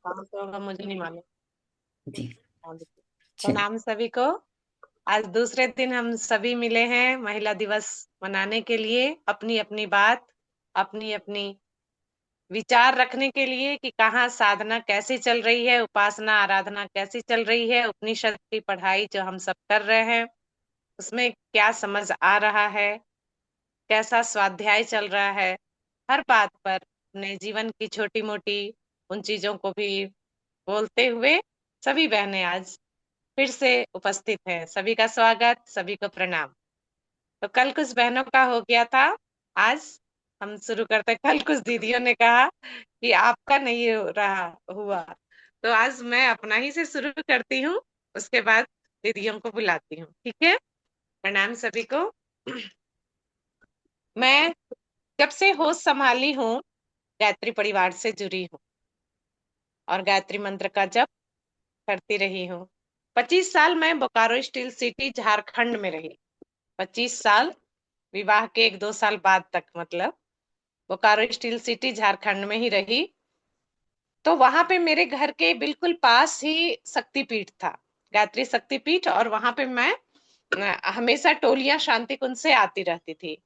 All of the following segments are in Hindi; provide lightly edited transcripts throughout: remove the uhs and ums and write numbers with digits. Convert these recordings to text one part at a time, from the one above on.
हाँ तो होगा, मुझे नहीं मालूम। जी। हाँ, देखिए। चलिए। प्रणाम सभी को। आज दूसरे दिन हम सभी मिले हैं महिला दिवस मनाने के लिए, अपनी अपनी बात, अपनी अपनी विचार रखने के लिए कि कहाँ साधना कैसी चल रही है, उपासना आराधना कैसी चल रही है, उपनिषद की पढ़ाई जो हम सब कर रहे हैं उसमें क्या समझ आ रहा है, कैसा स्वाध्याय चल रहा है। हर बात पर अपने जीवन की छोटी मोटी उन चीजों को भी बोलते हुए सभी बहनें आज फिर से उपस्थित हैं। सभी का स्वागत, सभी को प्रणाम। तो कल कुछ बहनों का हो गया था, आज हम शुरू करते। कल कुछ दीदियों ने कहा कि आपका नहीं हो रहा हुआ, तो आज मैं अपना ही से शुरू करती हूँ, उसके बाद दीदियों को बुलाती हूँ। ठीक है। प्रणाम सभी को। मैं जब से होश संभाली हूँ गायत्री परिवार से जुड़ी हूँ और गायत्री मंत्र का जप करती रही हूँ। 25 साल मैं बोकारो स्टील सिटी झारखंड में रही। 25 साल, विवाह के 1-2 साल बाद तक, मतलब बोकारो स्टील सिटी झारखंड में ही रही। तो वहां पे मेरे घर के बिल्कुल पास ही शक्तिपीठ था, गायत्री शक्तिपीठ, और वहां पे मैं हमेशा टोलियां शांति कुंज से आती रहती थी।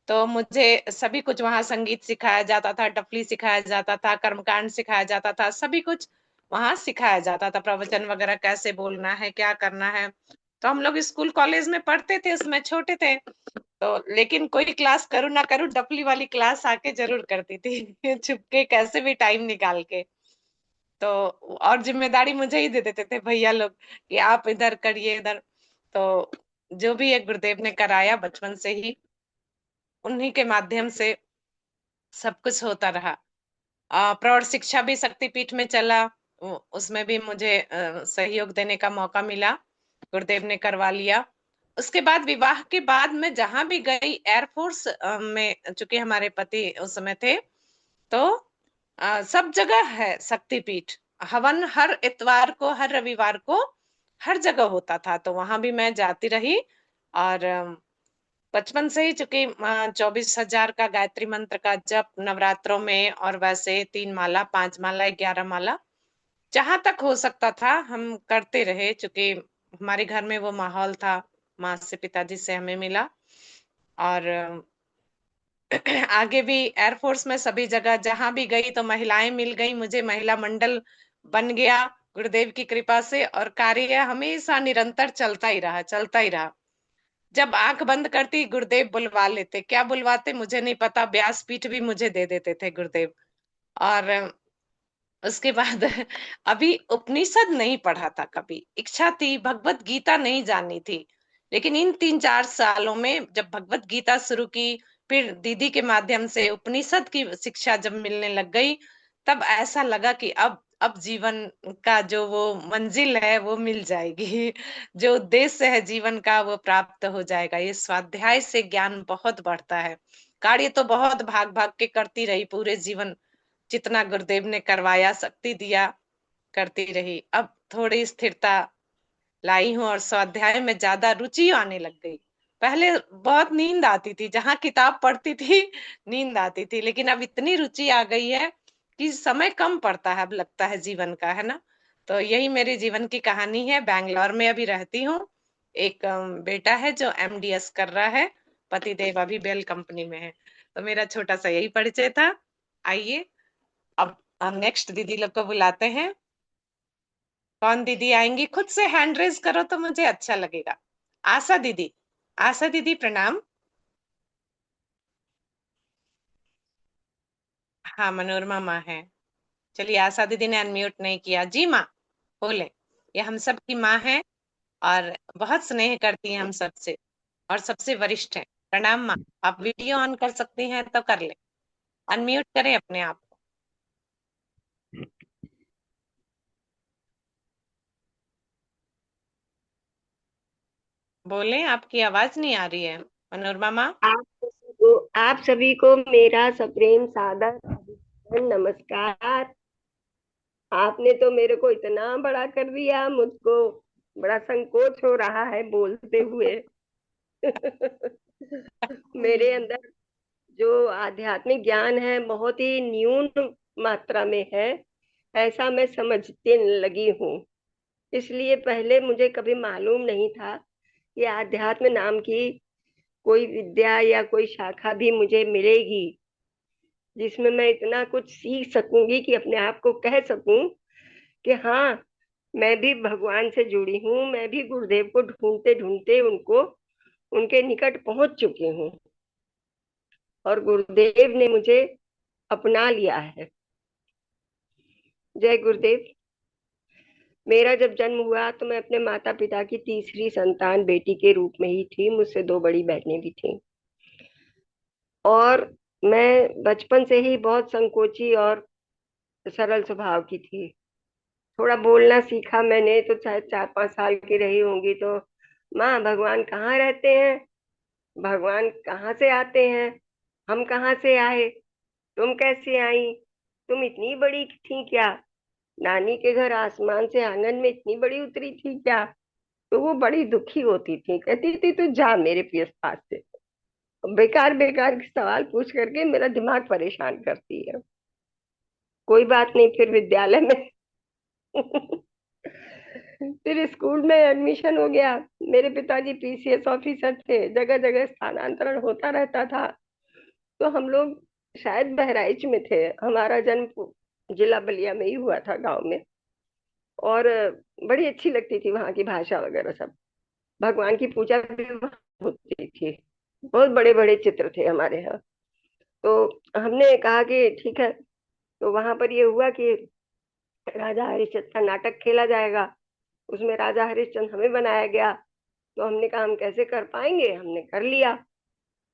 तो मुझे सभी कुछ वहां, संगीत सिखाया जाता था, डफली सिखाया जाता था, कर्मकांड सिखाया जाता था, सभी कुछ वहां सिखाया जाता था, प्रवचन वगैरह कैसे बोलना है, क्या करना है। तो हम लोग स्कूल कॉलेज में पढ़ते थे, उसमें छोटे थे तो, लेकिन कोई क्लास करूँ ना करूँ, डफली वाली क्लास आके जरूर करती थी छुपके कैसे भी टाइम निकाल के। तो और जिम्मेदारी मुझे ही दे देते थे भैया लोग कि आप इधर करिए इधर। तो जो भी एक गुरुदेव ने कराया बचपन से ही, उन्हीं के माध्यम से सब कुछ होता रहा। प्रौढ़ शिक्षा भी शक्तिपीठ में चला, उसमें भी मुझे सहयोग देने का मौका मिला, गुरुदेव ने करवा लिया। उसके बाद विवाह के बाद मैं जहां भी गई, एयरफोर्स में, चूंकि हमारे पति उस समय थे, तो सब जगह है शक्तिपीठ। हवन हर इतवार को, हर रविवार को, हर जगह होता था, तो वहां भी मैं जाती रही। और बचपन से ही, चूंकि 24,000 का गायत्री मंत्र का जप नवरात्रों में, और वैसे 3 माला, 5 माला, 11 माला, जहां तक हो सकता था हम करते रहे, चूंकि हमारे घर में वो माहौल था, माँ से, पिताजी से हमें मिला। और आगे भी एयरफोर्स में सभी जगह जहां भी गई तो महिलाएं मिल गई, मुझे महिला मंडल बन गया गुरुदेव की कृपा से, और कार्य हमेशा निरंतर चलता ही रहा, चलता ही रहा। जब आंख बंद करती गुरुदेव बुलवा लेते, क्या बुलवाते मुझे नहीं पता, व्यासपीठ भी मुझे दे देते थे गुरुदेव। और उसके बाद अभी उपनिषद नहीं पढ़ा था कभी, इच्छा थी, भगवत गीता नहीं जानी थी, लेकिन इन 3-4 सालों में जब भगवत गीता शुरू की, फिर दीदी के माध्यम से उपनिषद की शिक्षा जब मिलने लग गई, तब ऐसा लगा कि अब जीवन का जो वो मंजिल है वो मिल जाएगी जो उद्देश्य है जीवन का वो प्राप्त हो जाएगा। ये स्वाध्याय से ज्ञान बहुत बढ़ता है। कार्य तो बहुत भाग भाग के करती रही पूरे जीवन, जितना गुरुदेव ने करवाया, शक्ति दिया, करती रही। अब थोड़ी स्थिरता लाई हूँ और स्वाध्याय में ज्यादा रुचि आने लग गई। पहले बहुत नींद आती थी, जहां किताब पढ़ती थी नींद आती थी, लेकिन अब इतनी रुचि आ गई है कि समय कम पड़ता है, अब लगता है जीवन का, है ना। तो यही मेरे जीवन की कहानी है। बैंगलोर में अभी रहती हूँ। एक बेटा है जो एमडीएस कर रहा है, पतिदेव अभी बेल कंपनी में है। तो मेरा छोटा सा यही परिचय था। आइए, अब हम नेक्स्ट दीदी लोग को बुलाते हैं। कौन दीदी आएंगी, खुद से हैंड रेज करो तो मुझे अच्छा लगेगा। आशा दीदी। आशा दीदी प्रणाम। हाँ, मनोरमा माँ है। चलिए, आशा दीदी ने अनम्यूट नहीं किया। जी माँ, बोले। ये हम सब की माँ है, और बहुत स्नेह करती है हम सबसे, और सबसे वरिष्ठ है। प्रणाम माँ। आप वीडियो ऑन कर सकती हैं तो कर ले, अनम्यूट करें अपने आप को। बोले, आपकी आवाज नहीं आ रही है मनोरमा माँ। आप सभी को मेरा सप्रेम सादर अभिवादन, नमस्कार। आपने तो मेरे को इतना बड़ा कर दिया, मुझको बड़ा संकोच हो रहा है बोलते हुए। मेरे अंदर जो आध्यात्मिक ज्ञान है बहुत ही न्यून मात्रा में है। ऐसा मैं समझने लगी हूँ। इसलिए पहले मुझे कभी मालूम नहीं था कि आध्यात्म नाम की कोई विद्या या कोई शाखा भी मुझे मिलेगी, जिसमें मैं इतना कुछ सीख सकूंगी कि अपने आप को कह सकूं कि हाँ, मैं भी भगवान से जुड़ी हूँ, मैं भी गुरुदेव को ढूंढते ढूंढते उनको उनके निकट पहुंच चुकी हूँ, और गुरुदेव ने मुझे अपना लिया है। जय गुरुदेव। मेरा जब जन्म हुआ तो मैं अपने माता पिता की तीसरी संतान बेटी के रूप में ही थी। मुझसे दो बड़ी बहनें भी थीं, और मैं बचपन से ही बहुत संकोची और सरल स्वभाव की थी। थोड़ा बोलना सीखा मैंने तो शायद 4-5 साल की रही होंगी, तो माँ, भगवान कहाँ रहते हैं? भगवान कहाँ से आते हैं? हम कहाँ से आए? तुम कैसे आई? तुम इतनी बड़ी थी क्या? नानी के घर आसमान से आंगन में इतनी बड़ी उतरी थी क्या? तो वो बड़ी दुखी होती थी, कहती थी तू जा मेरे पास से। बेकार बेकार के सवाल पूछ करके मेरा दिमाग परेशान करती है। कोई बात नहीं, फिर विद्यालय में फिर स्कूल में एडमिशन हो गया। मेरे पिताजी पीसीएस ऑफिसर थे, जगह जगह स्थानांतरण होता रहता था। तो हम लोग शायद बहराइच में थे। हमारा जन्म जिला बलिया में ही हुआ था, गांव में। और बड़ी अच्छी लगती थी वहाँ की भाषा वगैरह सब। भगवान की पूजा भी वहाँ होती थी। बहुत बड़े बड़े चित्र थे हमारे यहाँ। तो हमने कहा कि ठीक है। तो वहां पर ये हुआ कि राजा हरिश्चंद्र का नाटक खेला जाएगा, उसमें राजा हरिश्चंद्र हमें बनाया गया। तो हमने कहा हम कैसे कर पाएंगे, हमने कर लिया।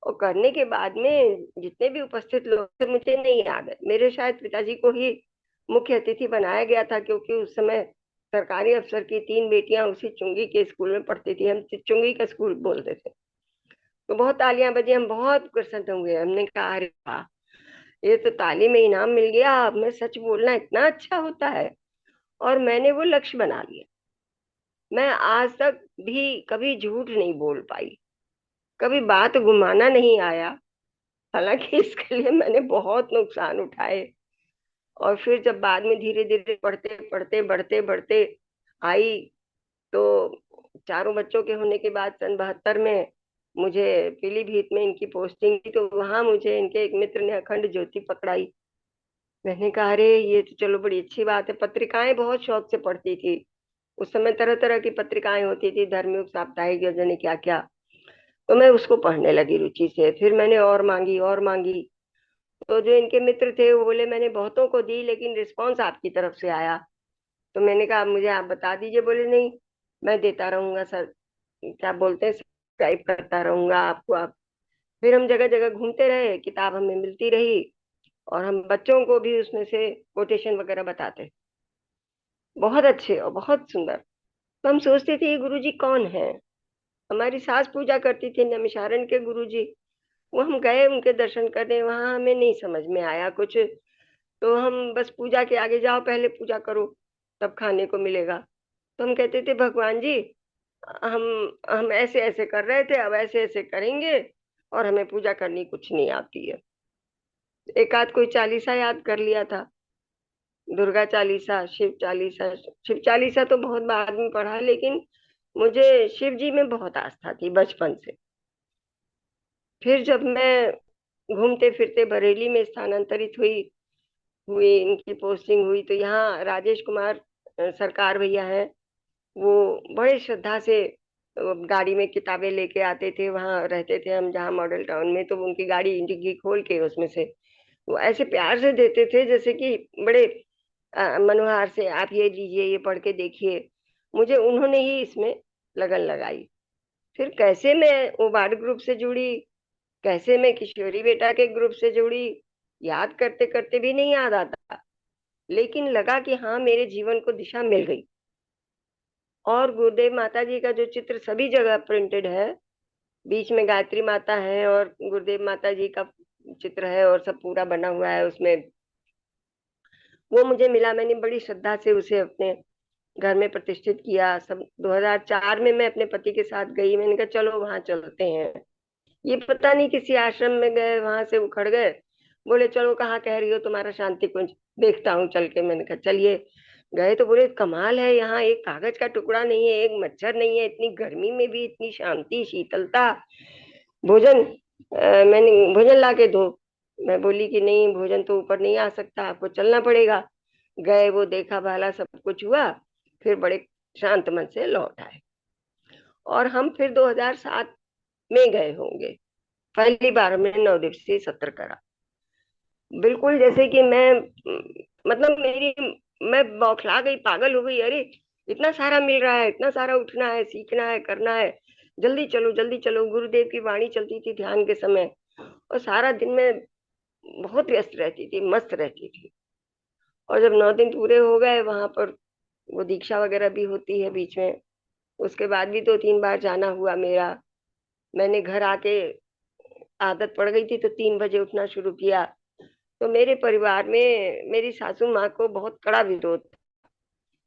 और करने के बाद में जितने भी उपस्थित लोग थे मुझे नहीं याद है, मेरे शायद पिताजी को ही मुख्य अतिथि बनाया गया था, क्योंकि उस समय सरकारी अफसर की तीन बेटियां उसी चुंगी के स्कूल में पढ़ती थी। हम चुंगी का स्कूल बोलते थे। तो बहुत तालियां बजी, हम बहुत प्रसन्न हुए। हमने कहा अरे वाह, ये तो ताली में इनाम मिल गया, अब मैं सच बोलना इतना अच्छा होता है। और मैंने वो लक्ष्य बना लिया। मैं आज तक भी कभी झूठ नहीं बोल पाई, कभी बात घुमाना नहीं आया। हालांकि इसके लिए मैंने बहुत नुकसान उठाए। और फिर जब बाद में धीरे धीरे पढ़ते पढ़ते बढ़ते बढ़ते आई, तो चारों बच्चों के होने के बाद सन 72 में मुझे पीलीभीत में इनकी पोस्टिंग थी। तो वहां मुझे इनके एक मित्र ने अखंड ज्योति पकड़ाई। मैंने कहा अरे ये तो चलो बड़ी अच्छी बात है। पत्रिकाएं बहुत शौक से पढ़ती थी। उस समय तरह तरह की पत्रिकाएं होती थी, धर्मयुग, साप्ताहिक, या जाने क्या क्या। तो मैं उसको पढ़ने लगी रुचि से। फिर मैंने और मांगी और मांगी। तो जो इनके मित्र थे वो बोले मैंने बहुतों को दी, लेकिन रिस्पॉन्स आपकी तरफ से आया। तो मैंने कहा मुझे आप बता दीजिए। बोले नहीं, मैं देता रहूंगा सर, क्या बोलते हैं, सब्सक्राइब करता रहूंगा आपको। आप फिर हम जगह जगह घूमते रहे, किताब हमें मिलती रही, और हम बच्चों को भी उसमें से कोटेशन वगैरह बताते। बहुत अच्छे और बहुत सुंदर। तो हम सोचते थे ये गुरुजी कौन है। हमारी सास पूजा करती थी, नमिषारण के गुरुजी। वो हम गए उनके दर्शन करने, वहां हमें नहीं समझ में आया कुछ। तो हम बस पूजा के आगे जाओ, पहले पूजा करो, तब खाने को मिलेगा। तो हम कहते थे भगवान जी, हम हम ऐसे ऐसे कर रहे थे, अब ऐसे ऐसे करेंगे, और हमें पूजा करनी कुछ नहीं आती है। एक आध कोई चालीसा याद कर लिया था, दुर्गा चालीसा, शिव चालीसा। शिव चालीसा तो बहुत बाद में पढ़ा, लेकिन मुझे शिव जी में बहुत आस्था थी बचपन से। फिर जब मैं घूमते फिरते बरेली में स्थानांतरित हुई हुई इनकी पोस्टिंग हुई, तो यहाँ राजेश कुमार सरकार भैया हैं। वो बड़े श्रद्धा से गाड़ी में किताबें लेके आते थे। वहां रहते थे हम जहाँ मॉडल टाउन में, तो उनकी गाड़ी डिग्गी खोल के उसमें से वो ऐसे प्यार से देते थे, जैसे कि बड़े मनोहार से, आप ये लीजिए, ये पढ़ के देखिए। मुझे उन्होंने ही इसमें लगन लगाई। फिर कैसे मैं ओबाड ग्रुप से जुड़ी, कैसे मैं किशोरी बेटा के ग्रुप से जुड़ी, याद करते करते भी नहीं याद आता। लेकिन लगा कि हाँ, मेरे जीवन को दिशा मिल गई। और गुरुदेव माता जी का जो चित्र सभी जगह प्रिंटेड है, बीच में गायत्री माता है और गुरुदेव माता जी का चित्र है, और सब पूरा बना हुआ है उसमें। वो मुझे मिला, मैंने बड़ी श्रद्धा से उसे अपने घर में प्रतिष्ठित किया। सब 2004 में मैं अपने पति के साथ गई। मैंने कहा चलो वहां चलते हैं। ये पता नहीं किसी आश्रम में गए, वहां से उखड़ गए। बोले चलो कहाँ कह रही हो तुम्हारा शांति कुंज, देखता हूँ चल के। मैंने कहा चलिए। गए तो बोले कमाल है, यहाँ एक कागज का टुकड़ा नहीं है, एक मच्छर नहीं है, इतनी गर्मी में भी इतनी शांति शीतलता। भोजन मैंने भोजन ला के दो। मैं बोली कि नहीं, भोजन तो ऊपर नहीं आ सकता, आपको चलना पड़ेगा। गए, वो देखा भाला, सब कुछ हुआ। फिर बड़े शांत मन से लौट आए। और हम फिर 2007 में गए होंगे, पहली बार हमने 9 दिवसीय सत्र करा। बिल्कुल जैसे कि मैं मतलब मेरी मैं बौखला गई, पागल हो गई। अरे इतना सारा मिल रहा है, इतना सारा उठना है, सीखना है, करना है, जल्दी चलो जल्दी चलो। गुरुदेव की वाणी चलती थी ध्यान के समय, और सारा दिन में बहुत व्यस्त रहती थी, मस्त रहती थी। और जब 9 दिन पूरे हो गए वहां पर, वो दीक्षा वगैरह भी होती है बीच में, उसके बाद भी 2-3 बार जाना हुआ मेरा। मैंने घर आके आदत पड़ गई थी तो 3 बजे उठना शुरू किया। तो मेरे परिवार में मेरी सासू माँ को बहुत कड़ा विरोध,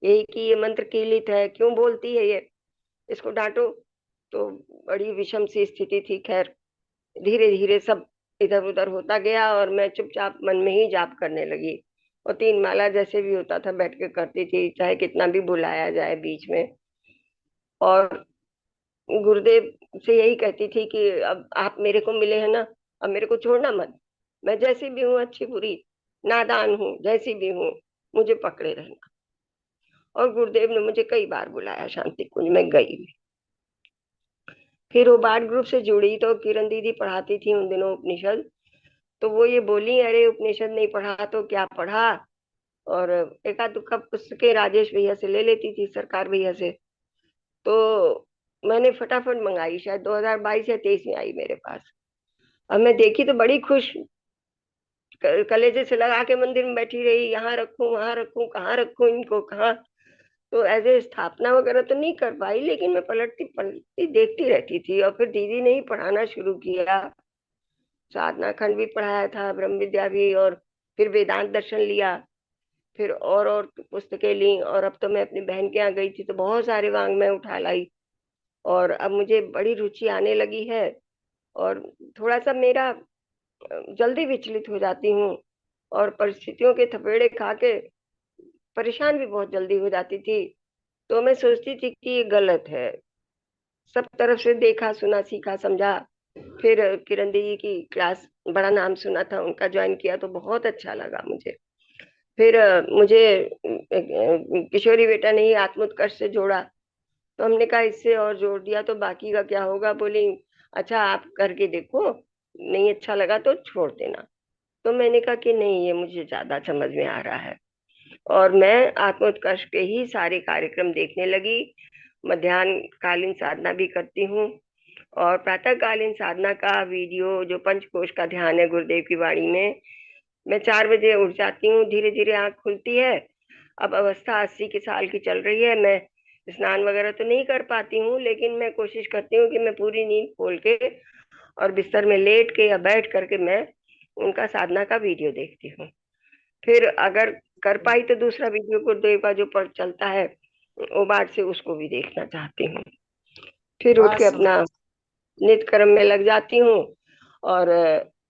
यही कि ये मंत्र कीलित है, क्यों बोलती है ये, इसको डांटो। तो बड़ी विषम सी स्थिति थी। खैर धीरे धीरे सब इधर उधर होता गया, और मैं चुपचाप मन में ही जाप करने लगी। और 3 माला जैसे भी होता था बैठ के करती थी, चाहे कितना भी बुलाया जाए बीच में। और गुरुदेव से यही कहती थी कि अब आप मेरे को मिले हैं ना, अब मेरे को छोड़ना मत। मैं जैसी भी हूँ, अच्छी बुरी नादान हूँ, जैसी भी हूँ, मुझे पकड़े रहना। और गुरुदेव ने मुझे कई बार बुलाया शांति कुंज में, गई भी। फिर वो बार ग्रुप से जुड़ी तो किरण दीदी पढ़ाती थी उन दिनों उपनिषद। तो वो ये बोली, अरे उपनिषद नहीं पढ़ा तो क्या पढ़ा। और एकाध दुक्का पुस्तकें राजेश भैया से ले लेती थी, सरकार भैया से। तो मैंने फटाफट मंगाई, शायद 2022 या 23 में आई मेरे पास। अब मैं देखी तो बड़ी खुश, कलेजे से लगा के मंदिर में बैठी रही, यहाँ रखूं वहां रखूं, कहाँ रखूं इनको, कहाँ। तो एज ए स्थापना वगैरह तो नहीं कर पाई, लेकिन मैं पलटती पलटती देखती रहती थी। और फिर दीदी ने ही पढ़ाना शुरू किया। साधना खंड भी पढ़ाया था, ब्रह्म विद्या भी, और फिर वेदांत दर्शन लिया। फिर और पुस्तकें ली। और अब तो मैं अपनी बहन के यहाँ गई थी तो बहुत सारे वांग्मय उठा लाई। और अब मुझे बड़ी रुचि आने लगी है। और थोड़ा सा मेरा जल्दी विचलित हो जाती हूँ, और परिस्थितियों के थपेड़े खा के परेशान भी बहुत जल्दी हो जाती थी। तो मैं सोचती थी कि ये गलत है। सब तरफ से देखा सुना सीखा समझा। फिर किरण दीदी की क्लास, बड़ा नाम सुना था उनका, ज्वाइन किया तो बहुत अच्छा लगा मुझे। फिर मुझे किशोरी बेटा ने ही आत्मोत्कर्ष से जोड़ा। तो हमने कहा इससे और जोड़ दिया तो बाकी का क्या होगा। बोली अच्छा आप करके देखो, नहीं अच्छा लगा तो छोड़ देना। तो मैंने कहा कि नहीं, ये मुझे ज्यादा समझ में आ रहा है। और मैं आत्मोत्कर्ष के ही सारे कार्यक्रम देखने लगी। मध्याह्न कालीन साधना भी करती हूँ। और प्रातःकालीन साधना का वीडियो, जो पंचकोश का ध्यान है गुरुदेव की वाणी में, मैं 4 बजे उठ जाती हूँ, धीरे धीरे आंख खुलती है। अब अवस्था 80 की साल की चल रही है। मैं स्नान वगैरह तो नहीं कर पाती हूँ, लेकिन मैं कोशिश करती हूँ कि मैं पूरी नींद खोल के और बिस्तर में लेट के या बैठ करके मैं उनका साधना का वीडियो देखती हूँ। फिर अगर कर पाई तो दूसरा वीडियो गुरुदेव का जो पर चलता है ओबाट से, उसको भी देखना चाहती हूँ। फिर उठ बहुत के सुंदर। अपना नित्य कर्म में लग जाती हूँ। और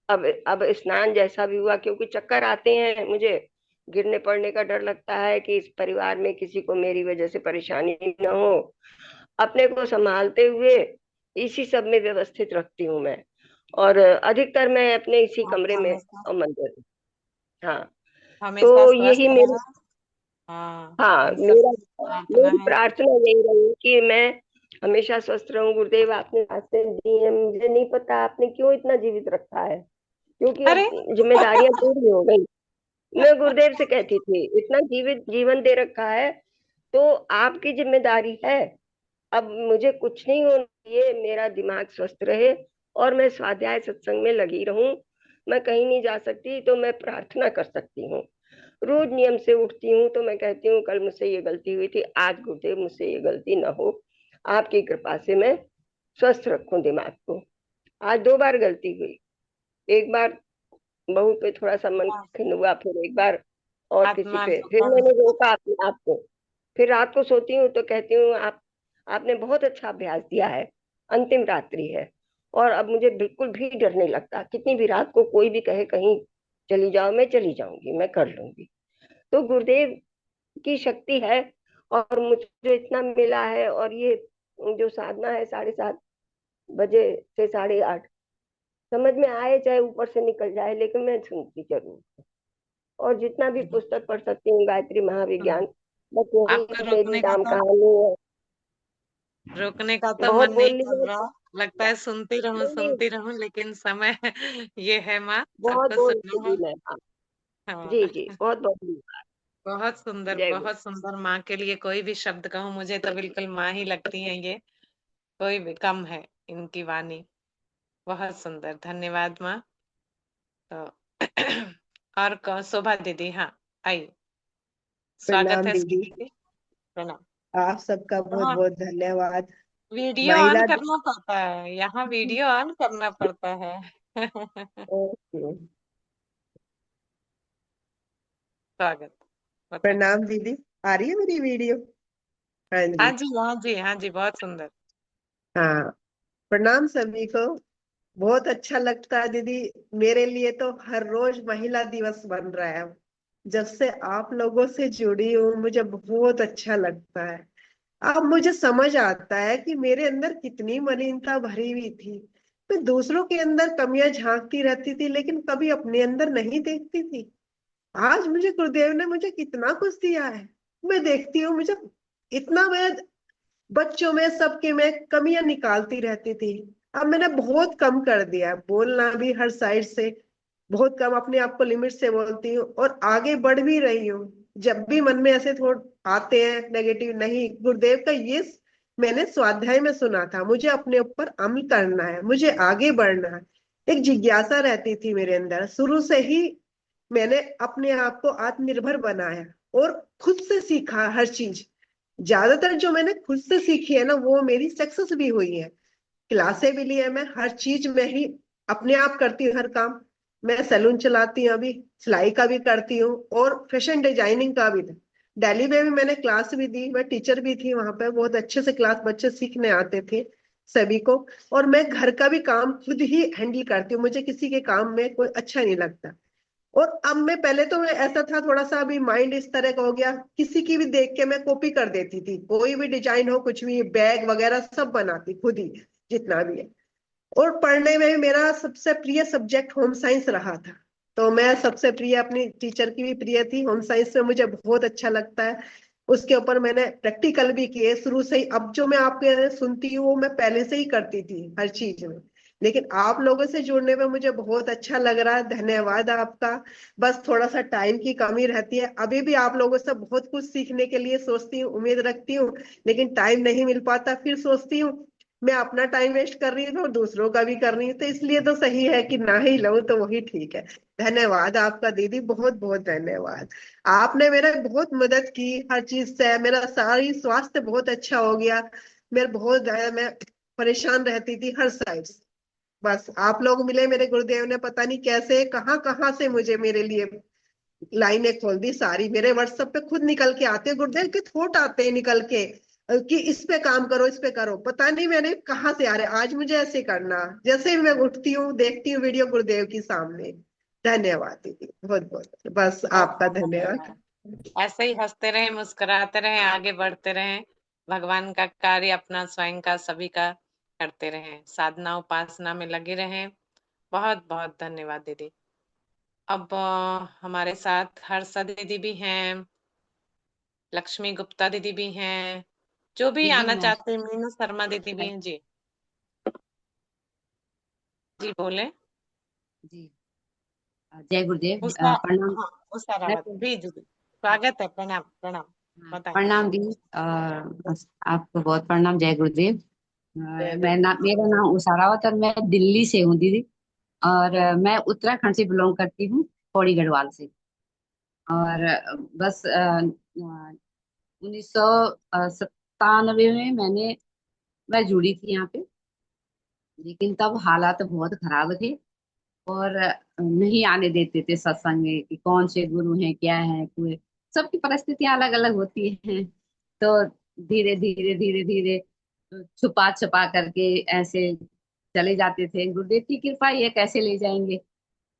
अब स्नान जैसा भी हुआ, क्योंकि चक्कर आते हैं मुझे, गिरने पड़ने का डर लगता है कि इस परिवार में किसी को मेरी वजह से परेशानी न हो। अपने को संभालते हुए इसी सब में व्यवस्थित रखती हूँ मैं। और अधिकतर मैं अपने इसी आप कमरे में हमेशा और मंदिर में। हाँ। हमेशा तो स्वस्थ यही मेरी, रहो। हाँ, हाँ यही सब मेरा प्रार्थना मेरी है। प्रार्थना यही रही कि मैं हमेशा स्वस्थ रहूं। गुरुदेव आपने रास्ते दी है, मुझे नहीं पता आपने क्यों इतना जीवित रखा है, क्योंकि अब अरे जिम्मेदारियां पूरी हो गई। मैं गुरुदेव से कहती थी इतना जीवित जीवन दे रखा है तो आपकी जिम्मेदारी है। अब मुझे कुछ नहीं होना चाहिए, मेरा दिमाग स्वस्थ रहे और मैं स्वाध्याय सत्संग में लगी रहूं। मैं कहीं नहीं जा सकती तो मैं प्रार्थना कर सकती हूँ। रोज नियम से उठती हूँ तो मैं कहती हूँ कल मुझसे ये गलती हुई थी, आज गुरुदेव मुझसे ये गलती ना हो। आपकी कृपा से मैं स्वस्थ रखूं दिमाग को। आज 2 बार गलती हुई। एक बार बहू पे थोड़ा सा मन खिन्न हुआ, फिर एक बार और किसी आत्मा पे, फिर जोखम। मैंने रोका अपने आप को। फिर रात को सोती हूँ तो कहती हूँ आप, आपने बहुत अच्छा अभ्यास दिया है। अंतिम रात्रि है और अब मुझे बिल्कुल भी डर नहीं लगता, कितनी भी रात को कोई भी कहे कहीं चली जाओ, मैं चली जाऊंगी, मैं कर लूंगी। तो गुरुदेव की शक्ति है, और मुझे इतना मिला है। और ये जो साधना है 7:30 बजे से 8:30, समझ में आए चाहे ऊपर से निकल जाए, लेकिन मैं सुनती जरूर। और जितना भी पुस्तक पढ़ सकती हूँ, गायत्री महाविज्ञान, बस यही आपका मेरी रोकने का नाम तो कहानी है। रोकने का तो बहुत मन नहीं बोल कर लिया। रहा। लगता है नहीं नहीं, सुनती रहूं, लेकिन समय ये है माँ, बहुत आपको बोल सुनो। दी मैं। हाँ, हाँ। जी जी, बहुत बहुत धन्यवाद। बहुत सुंदर, जय गुरु। बहुत सुंदर। माँ के लिए कोई भी शब्द कहूँ, मुझे तो बिल्कुल माँ ही लगती है ये। कोई भी कम है इनकी वाणी। बहुत सुंदर, धन्यवाद माँ। तो और शोभा दीदी, हाँ, आइए। स्वागत प्रणाम है दीदी। स्वागत है। प्रणाम। आप सबका बहुत हाँ, बहुत धन्यवाद। वीडियो ऑन महिला दिन। करना पड़ता है, यहाँ वीडियो ऑन करना पड़ता है। ओके। स्वागत, बताइए। प्रणाम दीदी। आ रही है मेरी वीडियो? हाँ हाँ जी। जी, हाँ जी, हाँ जी, बहुत सुंदर। हाँ, प्रणाम सभी को। बहुत अच्छा लगता है दीदी। मेरे लिए तो हर रोज महिला दिवस बन रहा है। जब से आप लोगों से जुड़ी हूँ, मुझे बहुत अच्छा लगता है। अब मुझे समझ आता है कि मेरे अंदर कितनी मलिनता भरी हुई थी। मैं दूसरों के अंदर कमियां झांकती रहती थी, लेकिन कभी अपने अंदर नहीं देखती थी। आज मुझे गुरुदेव ने मुझे कितना कुछ दिया है। मैं देखती हूँ, मुझे इतना, मैं बच्चों में सबके में कमियां निकालती रहती थी। अब मैंने बहुत कम कर दिया है, बोलना भी हर साइड से बहुत कम, अपने आप को लिमिट से बोलती हूँ और आगे बढ़ भी रही हूँ। जब भी मन में ऐसे थोड़ आते हैं नेगेटिव, नहीं, गुरुदेव का ये मैंने स्वाध्याय में सुना था, मुझे अपने ऊपर अमल करना है, मुझे आगे बढ़ना है। एक जिज्ञासा रहती थी मेरे अंदर शुरू से ही। मैंने अपने आप को आत्मनिर्भर बनाया और खुद से सीखा हर चीज। ज्यादातर जो मैंने खुद से सीखी है ना, वो मेरी सक्सेस भी हुई है। क्लासे भी ली है, मैं हर चीज में ही अपने आप करती हूँ हर काम। मैं सैलून चलाती हूँ अभी, सिलाई का भी करती हूँ और फैशन डिजाइनिंग का भी। दिल्ली में भी मैंने क्लास भी दी, मैं टीचर भी थी वहां पे, बहुत अच्छे से क्लास बच्चे सीखने आते थे सभी को। और मैं घर का भी काम खुद ही हैंडल करती हूँ, मुझे किसी के काम में कोई अच्छा नहीं लगता। और अब मैं, पहले तो मैं ऐसा था थोड़ा सा, अभी माइंड इस तरह का हो गया, किसी की भी देख के मैं कॉपी कर देती थी, कोई भी डिजाइन हो, कुछ भी, बैग वगैरह सब बनाती खुद ही, जितना भी है। और पढ़ने में भी मेरा सबसे प्रिय सब्जेक्ट होम साइंस रहा था। तो मैं सबसे प्रिय, अपनी टीचर की भी प्रिय थी, होम साइंस में मुझे बहुत अच्छा लगता है। उसके ऊपर मैंने प्रैक्टिकल भी किए शुरू से ही। अब जो मैं आपके सुनती हूँ वो मैं पहले से ही करती थी हर चीज में, लेकिन आप लोगों से जुड़ने में मुझे बहुत अच्छा लग रहा है। धन्यवाद आपका। बस थोड़ा सा टाइम की कमी रहती है, अभी भी आप लोगों से बहुत कुछ सीखने के लिए सोचती हूँ, उम्मीद रखती हूँ, लेकिन टाइम नहीं मिल पाता। फिर सोचती हूँ मैं अपना टाइम वेस्ट कर रही हूँ और दूसरों का भी कर रही हूँ, तो इसलिए तो सही है कि ना ही लूं तो वही ठीक है। धन्यवाद आपका दीदी, बहुत बहुत धन्यवाद। आपने मेरा बहुत मदद की हर चीज से, मेरा सारी स्वास्थ्य बहुत अच्छा हो गया। मेरे बहुत ज्यादा, मैं परेशान रहती थी हर साइड से। बस आप लोग मिले मेरे गुरुदेव ने, पता नहीं कैसे कहाँ कहाँ से मुझे, मेरे लिए लाइनें खोल दी सारी। मेरे व्हाट्सएप पे खुद निकल के आते हैं गुरुदेव के थॉट, आते हैं निकल के, कि इस पे काम करो, इस पे करो, पता नहीं मैंने कहाँ से आ रहे, आज मुझे ऐसे करना। जैसे ही मैं उठती हूँ देखती हूँ वीडियो गुरुदेव की सामने। धन्यवाद दीदी, बहुत बहुत, बस बहुत आपका बहुत धन्यवाद। धन्यवाद। ऐसे ही हंसते रहें, मुस्कुराते रहें, आगे बढ़ते रहें। भगवान का कार्य अपना स्वयं का सभी का करते रहें, साधना उपासना में लगे रहें। बहुत बहुत धन्यवाद दीदी। अब हमारे साथ हर्षा दीदी भी हैं, लक्ष्मी गुप्ता दीदी भी हैं, जो भी दीदी आना मैं चाहते हैं, मीनू शर्मा दीदी भी हैं जी। जी बोले। जी जय गुरुदेव। उषा, प्रणाम। हाँ, उषा मैं रावत भी जी। स्वागत है, प्रणाम प्रणाम। हाँ, बताएं। प्रणाम दी। आपको बहुत प्रणाम, जय गुरुदेव। जय मेरा गुरुदेव। नाम उषा रावत और मैं दिल्ली से हूँ दीदी। और मैं उत्तराखंड से बिलोंग करती हूँ, पौड़ी गढ़वाल से। और बस 1997 में मैं जुड़ी थी यहाँ पे। लेकिन तब हालात बहुत खराब थे और नहीं आने देते थे सत्संग में कि कौन से गुरु हैं, क्या है, कोई, सबकी परिस्थितियां अलग अलग होती हैं। तो धीरे धीरे धीरे धीरे छुपा छुपा करके ऐसे चले जाते थे। गुरुदेव की कृपा, ये कैसे ले जाएंगे।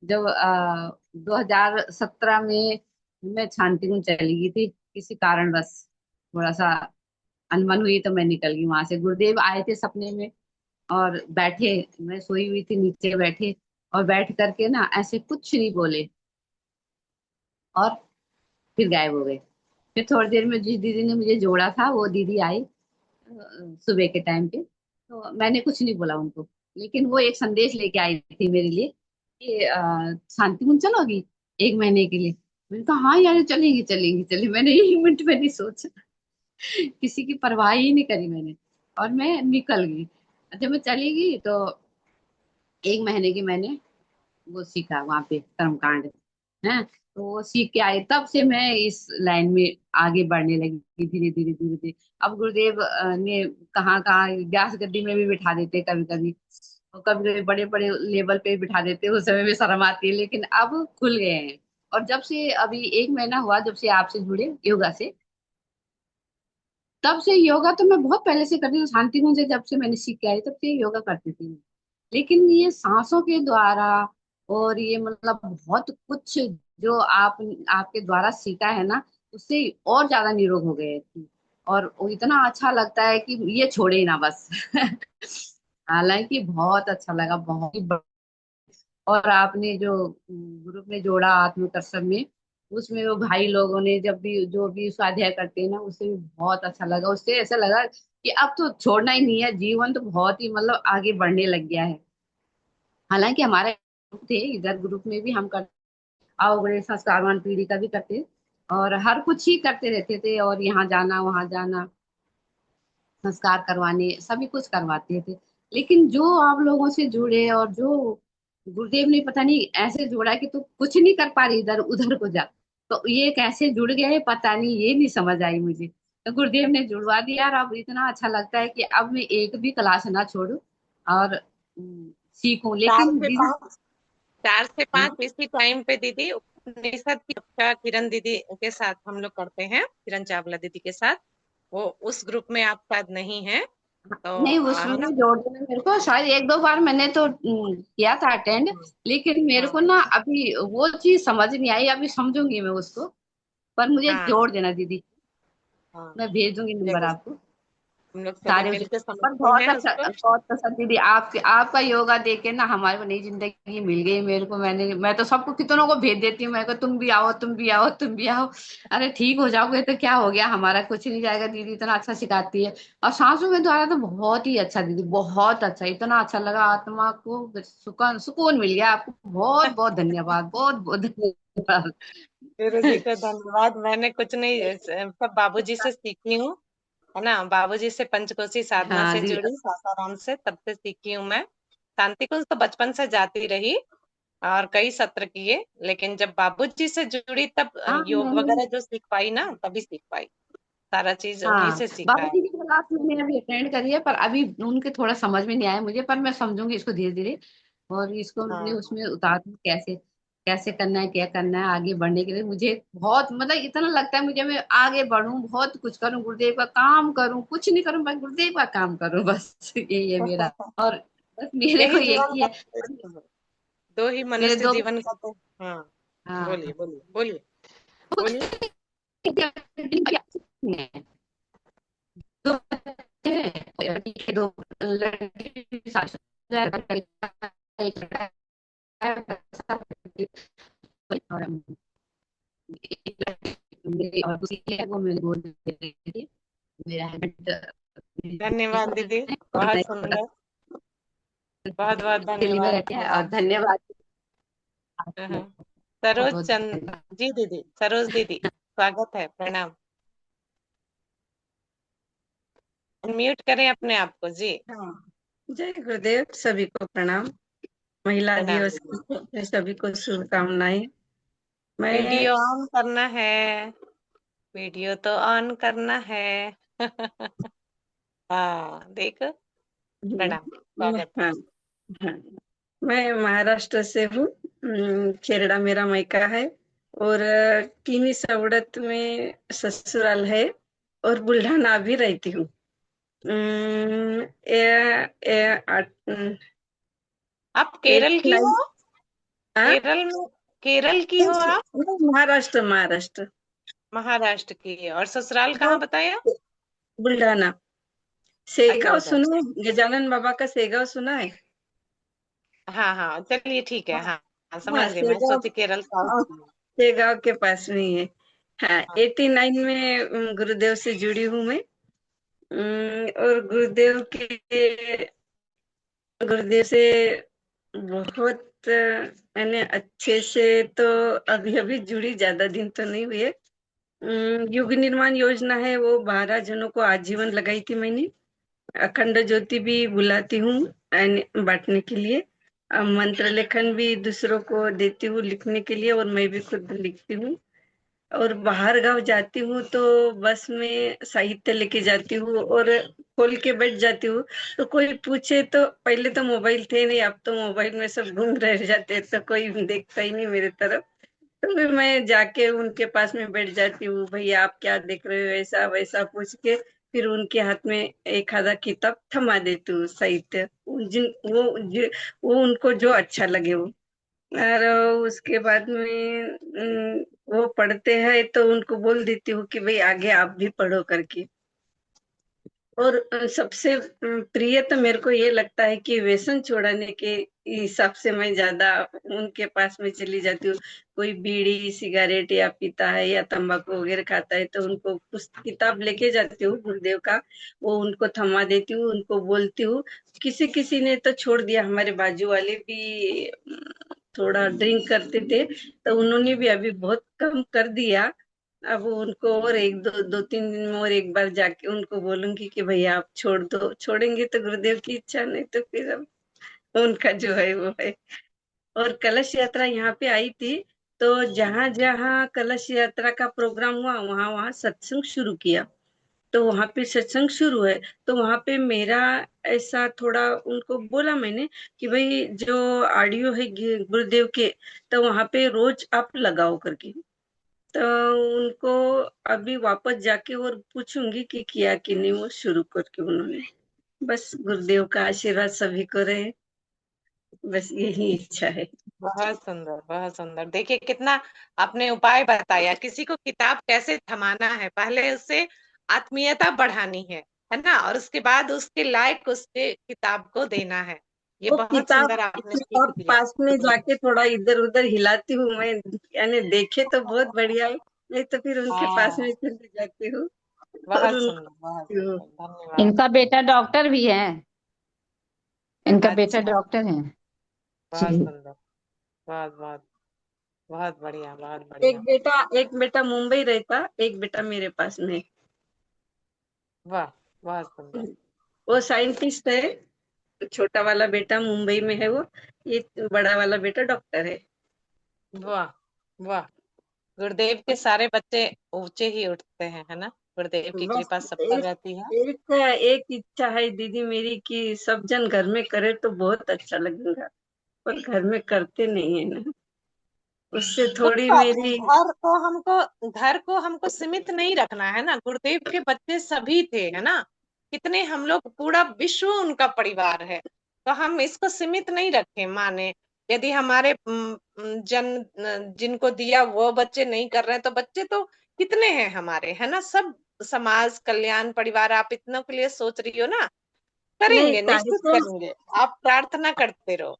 जब 2017 में मैं शांतिकुंज चली गई थी किसी कारणवश, थोड़ा सा अनबन हुई तो मैं निकल गई वहां से। गुरुदेव आए थे सपने में और बैठे, मैं सोई हुई थी नीचे बैठे, और बैठ करके ना ऐसे कुछ नहीं बोले और फिर गायब हो गए। फिर थोड़ी देर में जिस दीदी ने मुझे जोड़ा था वो दीदी आई सुबह के टाइम पे, तो मैंने कुछ नहीं बोला उनको, लेकिन वो एक संदेश लेके आई थी मेरे लिए कि शांतिकुंज चलोगी 1 महीने के लिए। मैंने कहा हाँ यार चलेंगे चलेंगे चलेंगे, मैंने 1 मिनट में नहीं सोचा, किसी की परवाह ही नहीं करी मैंने, और मैं निकल गई। जब मैं चली गई तो 1 महीने की मैंने वो सीखा वहां पे कर्मकांड है, तो वो सीख के आई, तब से मैं इस लाइन में आगे बढ़ने लगी धीरे धीरे धीरे धीरे। अब गुरुदेव ने कहाँ कहाँ व्यास गद्दी में भी बिठा देते कभी कभी, और कभी कभी बड़े बड़े लेवल पे बिठा देते, उस समय भी शर्म आती है, लेकिन अब खुल गए हैं। और जब से अभी 1 महीना हुआ जब से आपसे जुड़े योगा से, तब से योगा तो मैं बहुत पहले से करती हूँ, शांति मुझे जब से मैंने सीख के आई तब से योगा करती थी। लेकिन ये सांसों के द्वारा, और ये मतलब बहुत कुछ जो आपके द्वारा सीखा है ना, उससे और ज्यादा निरोग हो गए थे। और वो इतना अच्छा लगता है कि ये छोड़े ही ना बस। हालांकि बहुत अच्छा लगा, बहुत ही और आपने जो ग्रुप में जोड़ा आत्मकर्षण में, उसमें वो भाई लोगों ने जब भी जो भी स्वाध्याय करते हैं ना, उससे भी बहुत अच्छा लगा। उससे ऐसा लगा कि अब तो छोड़ना ही नहीं है, जीवन तो बहुत ही मतलब आगे बढ़ने लग गया है। हालांकि हमारे ग्रुप थे इधर, ग्रुप में भी हम करते अवग्रह संस्कारवान पीढ़ी का भी करते, और हर कुछ ही करते रहते थे, और यहाँ जाना वहां जाना, संस्कार करवाने, सभी कुछ करवाते थे। लेकिन जो आप लोगों से जुड़े और जो गुरुदेव ने पता नहीं ऐसे जोड़ा कि तू कुछ नहीं कर पा रही इधर उधर को जा, तो ये कैसे जुड़ गए पता नहीं, ये नहीं समझ आई मुझे। तो गुरुदेव ने जुड़वा दिया, और अब इतना अच्छा लगता है कि अब मैं एक भी क्लास ना छोड़ू और सीखूं। चार लेकिन से जिस पांच 4 से 5 हाँ इसी टाइम पे दीदी उपनिषद की कक्षा किरण दीदी के साथ हम लोग करते हैं, किरण चावला दीदी के साथ। वो उस ग्रुप में आप शायद नहीं है तो नहीं, उसमें है ना। भी जोड़ देना मेरे को, शायद 1-2 बार मैंने तो किया था अटेंड, लेकिन मेरे हाँ को ना अभी वो चीज समझ नहीं आई, अभी समझूंगी मैं उसको। पर मुझे हाँ जोड़ देना दीदी, हाँ, मैं भेज दूंगी नंबर जरूर आपको। हम लोग सभी सारे उसे, मिलकर पर समझते बहुत हैं अच्छा, उसको। बहुत पसंद दीदी आपके, आपका योगा देख के ना हमारे को नई जिंदगी मिल गई मेरे को। मैं तो सबको कितनों को भेज देती हूँ, मैं को तुम भी आओ तुम भी आओ तुम भी आओ। अरे ठीक हो जाओगे तो क्या हो गया, हमारा कुछ नहीं जाएगा, दीदी इतना अच्छा सिखाती है। और सांसों के द्वारा तो बहुत ही अच्छा दीदी, बहुत अच्छा, इतना अच्छा लगा, आत्मा को सुकून सुकून मिल गया। आपको बहुत बहुत धन्यवाद, बहुत बहुत धन्यवाद। गुरु जी को धन्यवाद। मैंने कुछ नहीं, सब बाबूजी से सीखी हूँ, है ना। बाबूजी से पंचकोशी साधना हाँ से दीदी। जुड़ी, सासाराम से, तब से सीखी हूँ मैं। शांति कुंज तो बचपन से जाती रही और कई सत्र किए, लेकिन जब बाबूजी से जुड़ी तब हाँ योग मैंने, वगैरह जो सीख पाई ना, तभी सीख पाई। सारा चीज उन्हीं हाँ से सीखा है। बाबूजी की क्लास मैंने अभी अटेंड करी है, पर अभी उनके थोड़ा समझ में नहीं आया मुझे, पर मैं समझूंगी इसको धीरे धीरे, और इसको अपने हाँ उसमें उतारूँ, कैसे कैसे करना है, क्या करना है आगे बढ़ने के लिए। मुझे बहुत मतलब इतना लगता है मुझे, मैं आगे बढ़ूं, बहुत कुछ करूं, गुरुदेव का काम करूं, कुछ नहीं करूं बस गुरुदेव का काम करूं, बस यही है मेरा। और बस मेरे को यही जीवन यही का है। दो ही मेरे मनुष्य दो, जीवन का तो। हाँ, हाँ बोलिए बोलिए बोलिए बोलिए। दो बच्चे हैं, दो लड़के, एक लड़का है, और मेरी और दूसरी है वो मेरे गोद में रहती है। मेरा धन्यवाद दीदी, बहुत सुंदर, बहुत बहुत दिल्ली में धन्यवाद रहते हैं, और धन्यवाद आपको, हाँ। बहुत सरोज बहुत चंद धन्यवाद। जी दीदी, सरोज दीदी, स्वागत है, प्रणाम। म्यूट करें अपने आप को जी। हाँ, जय गुरुदेव, सभी को प्रणाम। महिला प्रणाम दिवस दीदी। की सभी को शुभकामनाएं। मैं वीडियो ऑन करना है, वीडियो तो ऑन करना है। हाँ देखो, प्रणाम, स्वागत है। हाँ, हाँ, मैं महाराष्ट्र से हूँ। खेरड़ा मेरा मायका है, और किमी सवड़त में ससुराल है, और बुल्ढाना भी रहती हूँ। अम, ए, ए, आठ- आप केरल की हो? हाँ, केरल में, केरल की हो आप? महाराष्ट्र, महाराष्ट्र। महाराष्ट्र की, और ससुराल वो कहाँ बताया? बुल्ढाना। अच्छा, सेगाव उधर। सुना है? गजानन बाबा का सेगाव सुना है? हाँ हाँ, चलिए ठीक है, हाँ, हाँ हाँ, हाँ, समझ गई, मैं सेगाव। सोची केरल साउथ हाँ, की। सेगाव के पास में ही है। हाँ, हाँ। 89 में गुरुदेव से जुड़ी हूँ मैं। और गुरुदेव से बहुत मैंने अच्छे से तो अभी अभी जुड़ी, ज्यादा दिन तो नहीं हुए। युग निर्माण योजना है, वो 12 जनों को आजीवन लगाई थी मैंने। अखंड ज्योति भी बुलाती हूँ बांटने के लिए। मंत्र लेखन भी दूसरों को देती हूँ लिखने के लिए, और मैं भी खुद लिखती हूँ। और बाहर गांव जाती हूँ तो बस में साहित्य लेके जाती हूँ और खोल के बैठ जाती हूँ। तो कोई पूछे तो, पहले तो मोबाइल थे नहीं, अब तो मोबाइल में सब घूम रह जाते हैं, तो कोई देखता ही नहीं मेरे तरफ। तो फिर मैं जाके उनके पास में बैठ जाती हूँ, भैया आप क्या देख रहे हो, ऐसा वैसा पूछ के फिर उनके हाथ में एक आधा किताब थमा देती हूँ साहित्य, वो उनको जो अच्छा लगे वो। और उसके बाद में वो पढ़ते हैं तो उनको बोल देती हूँ कि भाई आगे आप भी पढ़ो करके। और सबसे प्रिय तो मेरे को ये लगता है कि व्यसन छुड़ाने के हिसाब से मैं ज्यादा उनके पास में चली जाती हूँ। कोई बीड़ी सिगरेट या पीता है या तंबाकू वगैरह खाता है तो उनको किताब लेके जाती हूँ गुरुदेव का, वो उनको थमा देती हूँ, उनको बोलती हूँ। किसी किसी ने तो छोड़ दिया, हमारे बाजू वाले भी थोड़ा ड्रिंक करते थे, तो उन्होंने भी अभी बहुत कम कर दिया। अब उनको और एक दो दो तीन दिन में और एक बार जाके उनको बोलूंगी कि भैया आप छोड़ दो, छोड़ेंगे तो गुरुदेव की इच्छा, नहीं तो फिर अब उनका जो है वो है। और कलश यात्रा यहाँ पे आई थी, तो जहां जहां कलश यात्रा का प्रोग्राम हुआ वहां वहां सत्संग शुरू किया। तो वहां पे सत्संग शुरू है, तो वहां पे मेरा ऐसा थोड़ा उनको बोला मैंने कि भाई जो ऑडियो है गुरुदेव के, तो वहां पे रोज आप लगाओ करके। तो उनको अभी वापस जाके और पूछूंगी कि किया कि नहीं, वो शुरू करके उन्होंने। बस गुरुदेव का आशीर्वाद सभी को रहे, बस यही इच्छा है। बहुत सुंदर, बहुत सुंदर। देखिए कितना आपने उपाय बताया, किसी को किताब कैसे थमाना है, पहले उससे आत्मीयता बढ़ानी है ना, और उसके बाद उसके लायक उसके किताब को देना है। ये वो बहुत किताब सुंदर आपने सीख किताब दिया। पास में जाके थोड़ा इधर उधर हिलाती हूँ मैं, यानी देखे तो बहुत बढ़िया है, नहीं तो फिर उनके पास में हाँ, चली जाती हूँ और बहुत सुंदर, बहुत उनको। सुंदर, धन्यवाद। इनका बेटा डॉक्टर भी है। इनका बेटा अच्छा, डॉक्टर है। बहुत जी। सुंदर, बहुत बहुत बहुत बढ़िया, बहुत एक बढ़िया। बेटा एक बेटा मुंबई रहता, एक बेटा मेरे पास में। वाह, बहुत सुंदर। वो साइंटिस्ट है, छोटा वाला बेटा मुंबई में है वो, ये बड़ा वाला बेटा डॉक्टर है। वाह, वाह। गुरुदेव के सारे बच्चे ऊंचे ही उठते हैं, है ना? गुरुदेव की बस कृपा सब पर एक रहती है। एक इच्छा है दीदी मेरी कि सब जन घर में करे तो बहुत अच्छा लगेगा, पर घर में करते नहीं है ना, उससे कोई थोड़ी बात नहीं, मेरी। घर को हमको सीमित नहीं रखना है ना। गुरुदेव के बच्चे सभी थे, है ना? कितने हम लोग, पूरा विश्व उनका परिवार है। तो हम इसको सीमित नहीं रखें माने। यदि हमारे जिनको दिया वो बच्चे नहीं कर रहे हैं, तो बच्चे तो कितने हैं हमारे, है ना? सब समाज कल्याण परिवार, आप इतनों के लिए सोच रही हो ना। नहीं, करेंगे, निश्चित करेंगे। आप प्रार्थना करते रहो।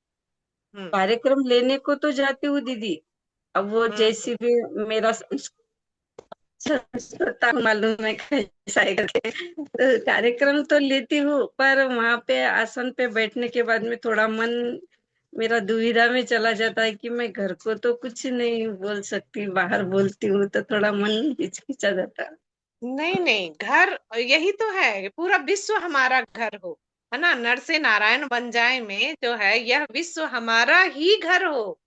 हम्म। कार्यक्रम लेने को तो जाती हूँ दीदी। अब वो हम्म। जैसी भी मेरा संस्कृता मालूम है कैसा है करके, तो कार्यक्रम तो लेती हूँ, पर वहां पे आसन पे बैठने के बाद में थोड़ा मन मेरा दुविधा में चला जाता है कि मैं घर को तो कुछ नहीं बोल सकती, बाहर बोलती हूँ तो थोड़ा मन हिचकिचा जाता है। नहीं नहीं, घर यही तो है कि पूरा विश्व हमारा घर हो, है ना? नर से नारायण बन जाए में जो है, यह विश्व हमारा ही घर हो।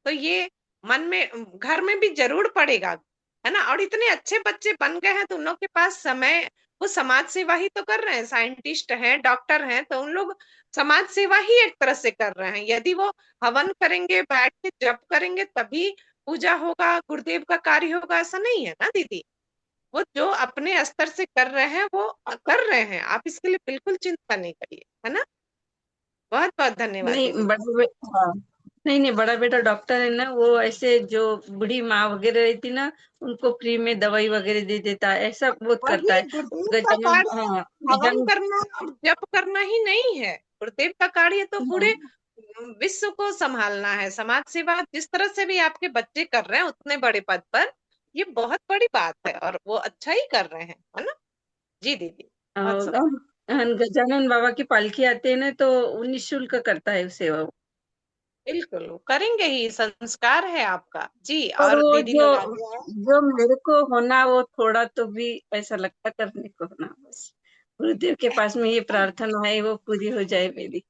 तो ये मन में, घर में भी जरूर पड़ेगा, है ना? और इतने अच्छे बच्चे बन गए हैं तो उन लोग के पास समय, वो समाज सेवा ही तो कर रहे हैं, साइंटिस्ट हैं, डॉक्टर हैं, तो उन लोग समाज सेवा ही एक तरह से कर रहे हैं। यदि वो हवन करेंगे, बैठ के जप करेंगे, तभी पूजा होगा, गुरुदेव का कार्य होगा, ऐसा नहीं है ना दीदी। वो जो अपने स्तर से कर रहे हैं वो कर रहे हैं, आप इसके लिए बिल्कुल चिंता नहीं करिए, है ना? बहुत बहुत धन्यवाद नहीं दीदी। बड़े हाँ, नहीं नहीं, बड़ा बेटा डॉक्टर है ना, वो ऐसे जो बूढ़ी माँ वगैरह रहती ना, उनको फ्री में दवाई वगैरह दे देता है, ऐसा बहुत करता वही है। गुरुदेव का जन्म, कार्य हाँ, हवन जन्म, करना और जप करना ही नहीं है। गुरुदेव का कार्य तो पूरे हाँ, विश्व को संभालना है। समाज सेवा जिस तरह से भी आपके बच्चे कर रहे हैं उतने बड़े पद पर, ये बहुत बड़ी बात है और वो अच्छा ही कर रहे हैं, है ना। जी दीदी, बहुत और सुंदर। हम गजानन बाबा की पालकी आते हैं ना, तो वो निःशुल्क करता है सेवा वो। बिल्कुल वो करेंगे ही, संस्कार है आपका जी। और और वो दीदी जो लोग आगे आए। जो मेरे को होना, वो थोड़ा तो भी ऐसा लगता करने को होना, बस गुरुदेव के पास में ये प्रार्थना है, वो पूरी हो जाए मेरी।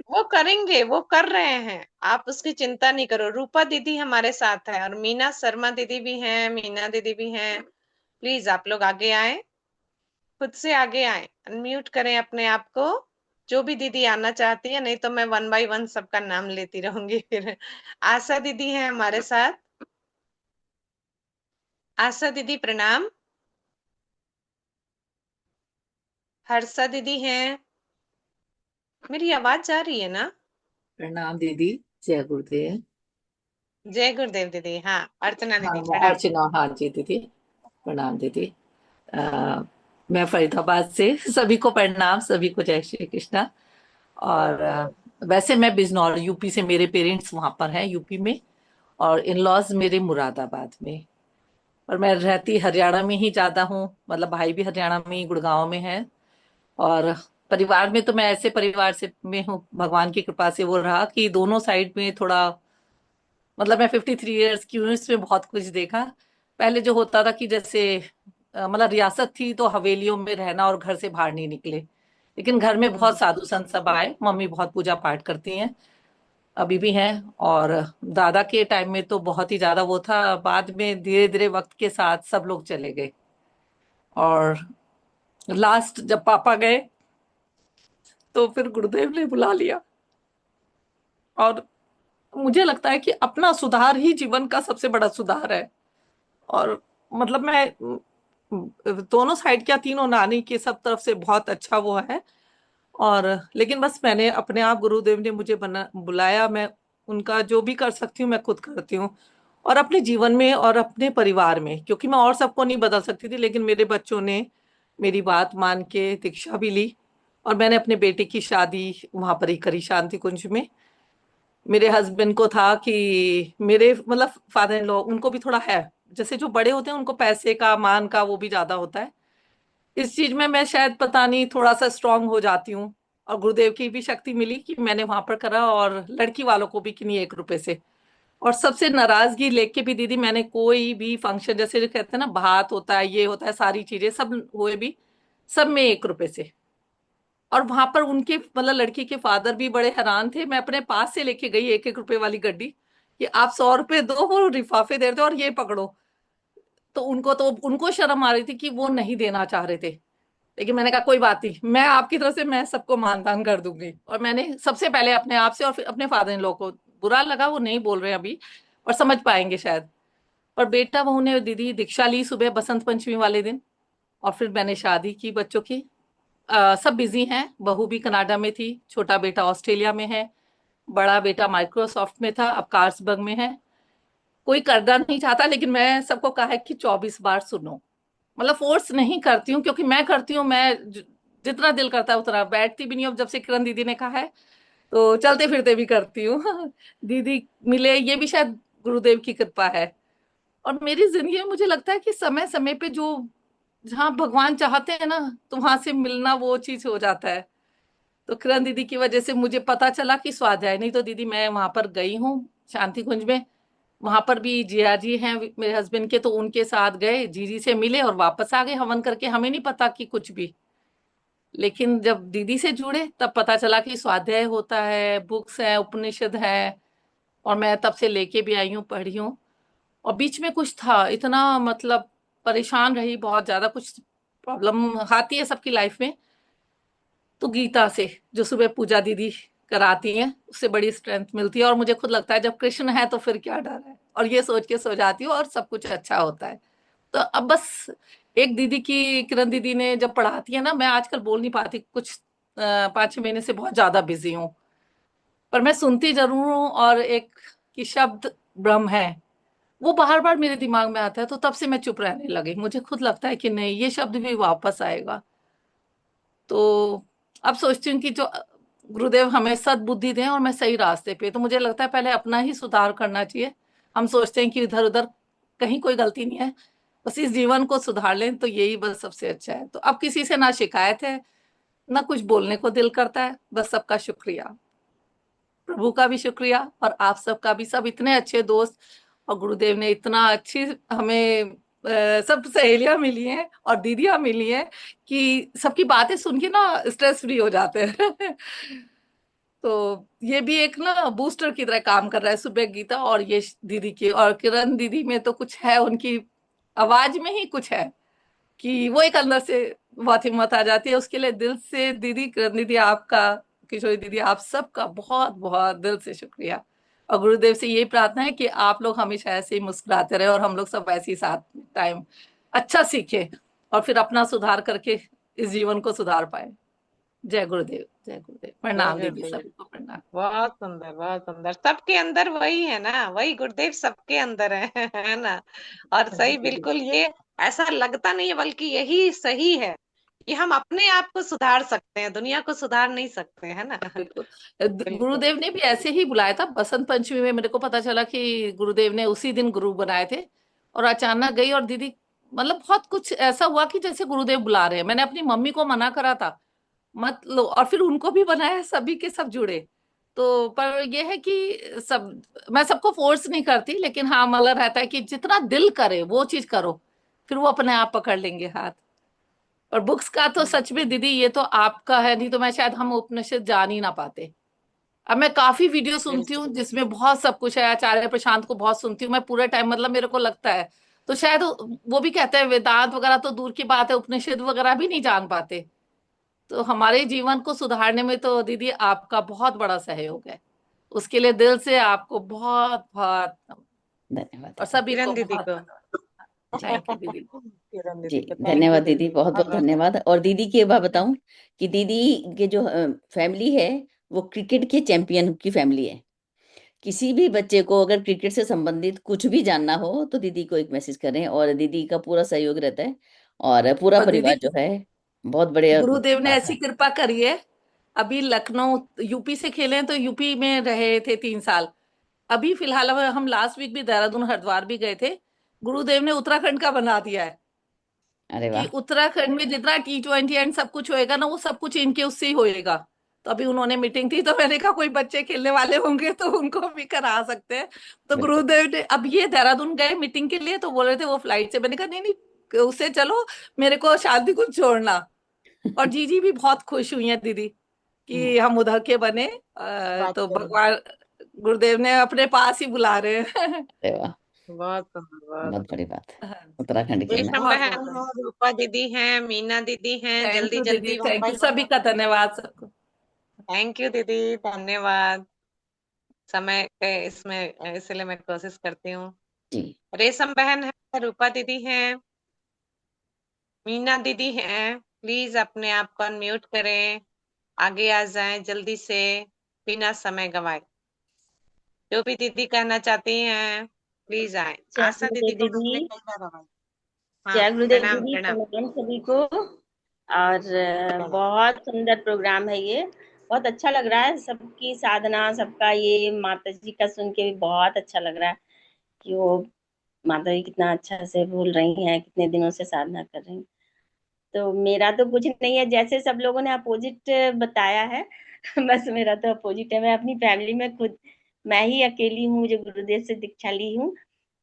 वो करेंगे, वो कर रहे हैं, आप उसकी चिंता नहीं करो। रूपा दीदी हमारे साथ है और मीना शर्मा दीदी भी हैं, मीना दीदी भी हैं। प्लीज आप लोग आगे आए, खुद से आगे आए, अनम्यूट करें अपने आप को। जो भी दीदी आना चाहती है, नहीं तो मैं वन बाय वन सबका नाम लेती रहूंगी फिर। आशा दीदी है हमारे साथ। आशा दीदी प्रणाम। हर्षा दीदी हैं। मेरी आवाज जा रही है ना। प्रणाम दीदी। जय गुरुदेव। जय गुरुदेव दीदी। हाँ, अर्चना हाँ, दीदी मैं प्रणाम। अर्चना। हाँ जी दीदी, प्रणाम दीदी। अ, मैं फरीदाबाद से, सभी को प्रणाम, सभी को जय श्री कृष्णा। और वैसे मैं बिजनौर यूपी से, मेरे पेरेंट्स वहां पर हैं यूपी में, और इन लॉज मेरे मुरादाबाद में। और मैं रहती हरियाणा में ही ज्यादा हूँ, मतलब भाई भी हरियाणा में ही, गुड़गांव में है। और परिवार में तो मैं ऐसे परिवार से में हूँ, भगवान की कृपा से वो रहा कि दोनों साइड में थोड़ा, मतलब मैं 53 ईयर्स की हूँ, इसमें बहुत कुछ देखा। पहले जो होता था कि जैसे मतलब रियासत थी तो हवेलियों में रहना और घर से बाहर नहीं निकले। लेकिन घर में बहुत साधु संत सब आए, मम्मी बहुत पूजा पाठ करती हैं, अभी भी हैं। और दादा के टाइम में तो बहुत ही ज्यादा वो था, बाद में धीरे धीरे वक्त के साथ सब लोग चले गए। और लास्ट जब पापा गए तो फिर गुरुदेव ने बुला लिया। और मुझे लगता है कि अपना सुधार ही जीवन का सबसे बड़ा सुधार है। और मतलब मैं दोनों साइड क्या, तीनों नानी के सब तरफ से बहुत अच्छा वो है। और लेकिन बस मैंने अपने आप, गुरुदेव ने मुझे बना बुलाया, मैं उनका जो भी कर सकती हूँ मैं खुद करती हूँ। और अपने जीवन में और अपने परिवार में, क्योंकि मैं और सबको नहीं बदल सकती थी, लेकिन मेरे बच्चों ने मेरी बात मान के दीक्षा भी ली। और मैंने अपने बेटे की शादी वहां पर ही करी, शांति कुंज में। मेरे हस्बैंड को था कि मेरे मतलब फादर इन लॉ, उनको भी थोड़ा है, जैसे जो बड़े होते हैं उनको पैसे का, मान का वो भी ज्यादा होता है। इस चीज में मैं शायद पता नहीं थोड़ा सा स्ट्रांग हो जाती हूँ। और गुरुदेव की भी शक्ति मिली कि मैंने वहां पर करा, और लड़की वालों को भी कि नहीं, 1 रुपए से। और सबसे नाराजगी लेके भी दीदी, मैंने कोई भी फंक्शन, जैसे जो कहते हैं ना, भात होता है, ये होता है, सारी चीजें सब हुए भी, सब में 1 रुपए से। और वहां पर उनके मतलब लड़की के फादर भी बड़े हैरान थे। मैं अपने पास से लेके गई 1-1 रुपए वाली गड्डी, कि आप 100 रुपए दो, वो लिफाफे दे रहे थे, और ये पकड़ो। तो उनको शर्म आ रही थी कि वो नहीं देना चाह रहे थे। लेकिन मैंने कहा कोई बात नहीं, मैं आपकी तरफ से मैं सबको मानदान कर दूंगी। और मैंने सबसे पहले अपने आप से, और फिर अपने फादर इन लॉ को। बुरा लगा, वो नहीं बोल रहे हैं अभी, और समझ पाएंगे शायद। और बेटा बहू ने दीदी दीक्षा ली सुबह बसंत पंचमी वाले दिन। और फिर मैंने शादी की बच्चों की। सब बिजी हैं, बहू भी कनाडा में थी, छोटा बेटा ऑस्ट्रेलिया में है, बड़ा बेटा माइक्रोसॉफ्ट में था, अब कार्लसबर्ग में है। कोई करना नहीं चाहता, लेकिन मैं सबको कहा है कि 24 बार सुनो। मतलब फोर्स नहीं करती हूँ, क्योंकि मैं करती हूँ, जितना दिल करता है उतना, बैठती भी नहीं। अब जब से किरण दीदी ने कहा है तो चलते फिरते भी करती हूँ। दीदी मिले, ये भी शायद गुरुदेव की कृपा है। और मेरी जिंदगी में मुझे लगता है कि समय समय पे जो, जहाँ भगवान चाहते हैं ना, तो वहां से मिलना वो चीज हो जाता है। तो किरण दीदी की वजह से मुझे पता चला कि स्वाध्याय, नहीं तो दीदी मैं वहां पर गई हूँ शांति कुंज में। वहां पर भी जिया जी हैं मेरे हस्बैंड के, तो उनके साथ गए, जीजी से मिले और वापस आ गए हवन करके। हमें नहीं पता कि कुछ भी। लेकिन जब दीदी से जुड़े तब पता चला कि स्वाध्याय होता है, बुक्स है, उपनिषद है। और मैं तब से लेके भी आई हूँ, पढ़ी हूँ। और बीच में कुछ था इतना, मतलब परेशान रही बहुत ज्यादा, कुछ प्रॉब्लम आती है सबकी लाइफ में। तो गीता से, जो सुबह पूजा दीदी कराती हैं, उससे बड़ी स्ट्रेंथ मिलती है। और मुझे खुद लगता है जब कृष्ण है तो फिर क्या डर है, और ये सोच के सो जाती हूँ और सब कुछ अच्छा होता है। तो अब बस एक दीदी की, किरण दीदी ने जब पढ़ाती है ना, मैं आजकल बोल नहीं पाती कुछ, 5-6 महीने से बहुत ज्यादा बिजी हूँ। पर मैं सुनती जरूर हूँ, और एक कि शब्द ब्रह्म है वो बार बार मेरे दिमाग में आता है, तो तब से मैं चुप रहने लगी। मुझे खुद लगता है कि नहीं, ये शब्द भी वापस आएगा। तो अब सोचती हूँ कि जो गुरुदेव हमें सद्बुद्धि दें और मैं सही रास्ते पे, तो मुझे लगता है पहले अपना ही सुधार करना चाहिए। हम सोचते हैं कि इधर उधर कहीं कोई गलती नहीं है, बस इस जीवन को सुधार लें तो यही बस सबसे अच्छा है। तो अब किसी से ना शिकायत है, ना कुछ बोलने को दिल करता है, बस सबका शुक्रिया, प्रभु का भी शुक्रिया, और आप सबका भी। सब इतने अच्छे दोस्त, और गुरुदेव ने इतना अच्छी हमें सब सहेलियां मिली हैं और दीदियां मिली हैं कि सबकी बातें सुन के ना स्ट्रेस फ्री हो जाते हैं। तो ये भी एक ना बूस्टर की तरह काम कर रहा है, सुबह गीता और ये दीदी की, और किरण दीदी में तो कुछ है, उनकी आवाज में ही कुछ है कि वो एक अंदर से बहुत हिम्मत आ जाती है। उसके लिए दिल से दीदी, किरण दीदी, आपका, किशोरी दीदी, आप सबका बहुत बहुत दिल से शुक्रिया। और गुरुदेव से यही प्रार्थना है कि आप लोग हमेशा ऐसे ही मुस्कुराते रहे, और हम लोग सब ऐसे ही साथ टाइम अच्छा सीखे, और फिर अपना सुधार करके इस जीवन को सुधार पाए। जय गुरुदेव, जय गुरुदेव। जय प्रणाम दीदी, गुरुदेव। सभी को प्रणाम। बहुत सुंदर, बहुत सुंदर। सबके अंदर वही है ना, वही गुरुदेव सबके अंदर है। है ना। और हाँ जी सही, दीदी, बिल्कुल ये ऐसा लगता नहीं है, बल्कि यही सही है कि हम अपने आप को सुधार सकते हैं, दुनिया को सुधार नहीं सकते, है ना। बिल्कुल। बिल्कुल। गुरुदेव ने भी ऐसे ही बुलाया था बसंत पंचमी में। मेरे को पता चला कि गुरुदेव ने उसी दिन गुरु बनाए थे, और अचानक गई, और दीदी मतलब बहुत कुछ ऐसा हुआ कि जैसे गुरुदेव बुला रहे हैं। मैंने अपनी मम्मी को मना करा था मत लो, और फिर उनको भी बनाया, सभी के सब जुड़े। तो पर ये है कि सब, मैं सबको फोर्स नहीं करती, लेकिन हाँ मतलब रहता है कि जितना दिल करे वो चीज करो, फिर वो अपने आप पकड़ लेंगे हाथ। और बुक्स का तो सच में दीदी ये तो आपका है, नहीं तो मैं शायद हम उपनिषद जान ही ना पाते। अब मैं काफी वीडियो सुनती बिल्कुल। हूँ जिसमें बहुत सब कुछ है, आचार्य प्रशांत को बहुत सुनती हूँ मैं पूरे टाइम, मतलब मेरे को लगता है। तो शायद वो भी कहते हैं वेदांत वगैरह तो दूर की बात है, उपनिषद वगैरह भी नहीं जान पाते। तो हमारे जीवन को सुधारने में तो दीदी आपका बहुत बड़ा सहयोग है। उसके लिए दिल से आपको बहुत बहुत धन्यवाद और दीदी। सभी को किरण दीदी बहुत को। जी थैंक यू दीदी। किरण जी, दीदी को थैंक यू धन्यवाद दीदी, दीदी, बहुत बहुत बहुत बहुत धन्यवाद। और दीदी की एक बात बताऊं कि दीदी के जो फैमिली है वो क्रिकेट के चैंपियन की फैमिली है। किसी भी बच्चे को अगर क्रिकेट से संबंधित कुछ भी जानना हो तो दीदी को एक मैसेज करें, और दीदी का पूरा सहयोग रहता है, और पूरा और दीदी परिवार जो है बहुत बड़े गुरुदेव ने साथ ऐसी है। कृपा करी है। अभी लखनऊ यूपी से खेले हैं, तो यूपी में रहे थे 3 साल। अभी फिलहाल हम लास्ट वीक भी देहरादून हरिद्वार भी गए थे। गुरुदेव ने उत्तराखंड का बना दिया है अरे कि वाह। उत्तराखंड में जितना T20 एंड सब कुछ होएगा ना, वो सब कुछ इनके उससे ही होएगा। तो अभी उन्होंने मीटिंग थी, तो मैंने कहा कोई बच्चे खेलने वाले होंगे तो उनको भी करा सकते हैं। तो बिल्कुल। गुरुदेव ने, अब ये देहरादून गए मीटिंग के लिए, तो बोल रहे थे वो फ्लाइट से। मैंने कहा नहीं नहीं, उससे चलो, मेरे को शांति कुछ छोड़ना। और जीजी भी बहुत खुश हुई हैं दीदी हाँ, कि हम उधर के बने। बात तो करें। भगवान गुरुदेव ने अपने पास ही बुला रहे हैं। अरे वाह, बहुत सुंदर, बहुत बहुत बड़ी सुंदर। बात। हाँ उत्तराखंड के मैं। रेशम बहुत बहन बहुत है, रूपा दीदी हैं, मीना दीदी हैं, थैंक जल्दी यू दीदी, जल्दी थैंक यू, भाई। सभी का धन्यवाद सबको। थैंक यू दीदी, धन्यवाद। समय के इसमें इसलिए मैं कोशिश करती हूँ। जी। रेशम बहन है, रूपा दीदी हैं, मीना दीदी हैं। प्लीज अपने आप को अनम्यूट करें, आगे आ जाएं जल्दी से, बिना समय गवाए। जो भी दीदी कहना चाहती हैं प्लीज आए। जय आशा दीदी गुरुदेव को दीदी। हमने कई बार आवाज। हाँ, जय गुरुदेव प्रणाम दीदी, प्रणाम प्रणाम सभी को। और प्रणाम। बहुत सुंदर प्रोग्राम है ये। बहुत अच्छा लग रहा है, सबकी साधना, सबका ये माता जी का सुन के भी बहुत अच्छा लग रहा है कि वो माता जी कितना अच्छा से बोल रही हैं, कितने दिनों से साधना कर रही हैं। तो मेरा तो कुछ नहीं है, जैसे सब लोगों ने अपोजिट बताया है। बस मेरा तो अपोजिट है। मैं अपनी फैमिली में खुद मैं ही अकेली हूँ जो गुरुदेव से दीक्षा ली हूँ।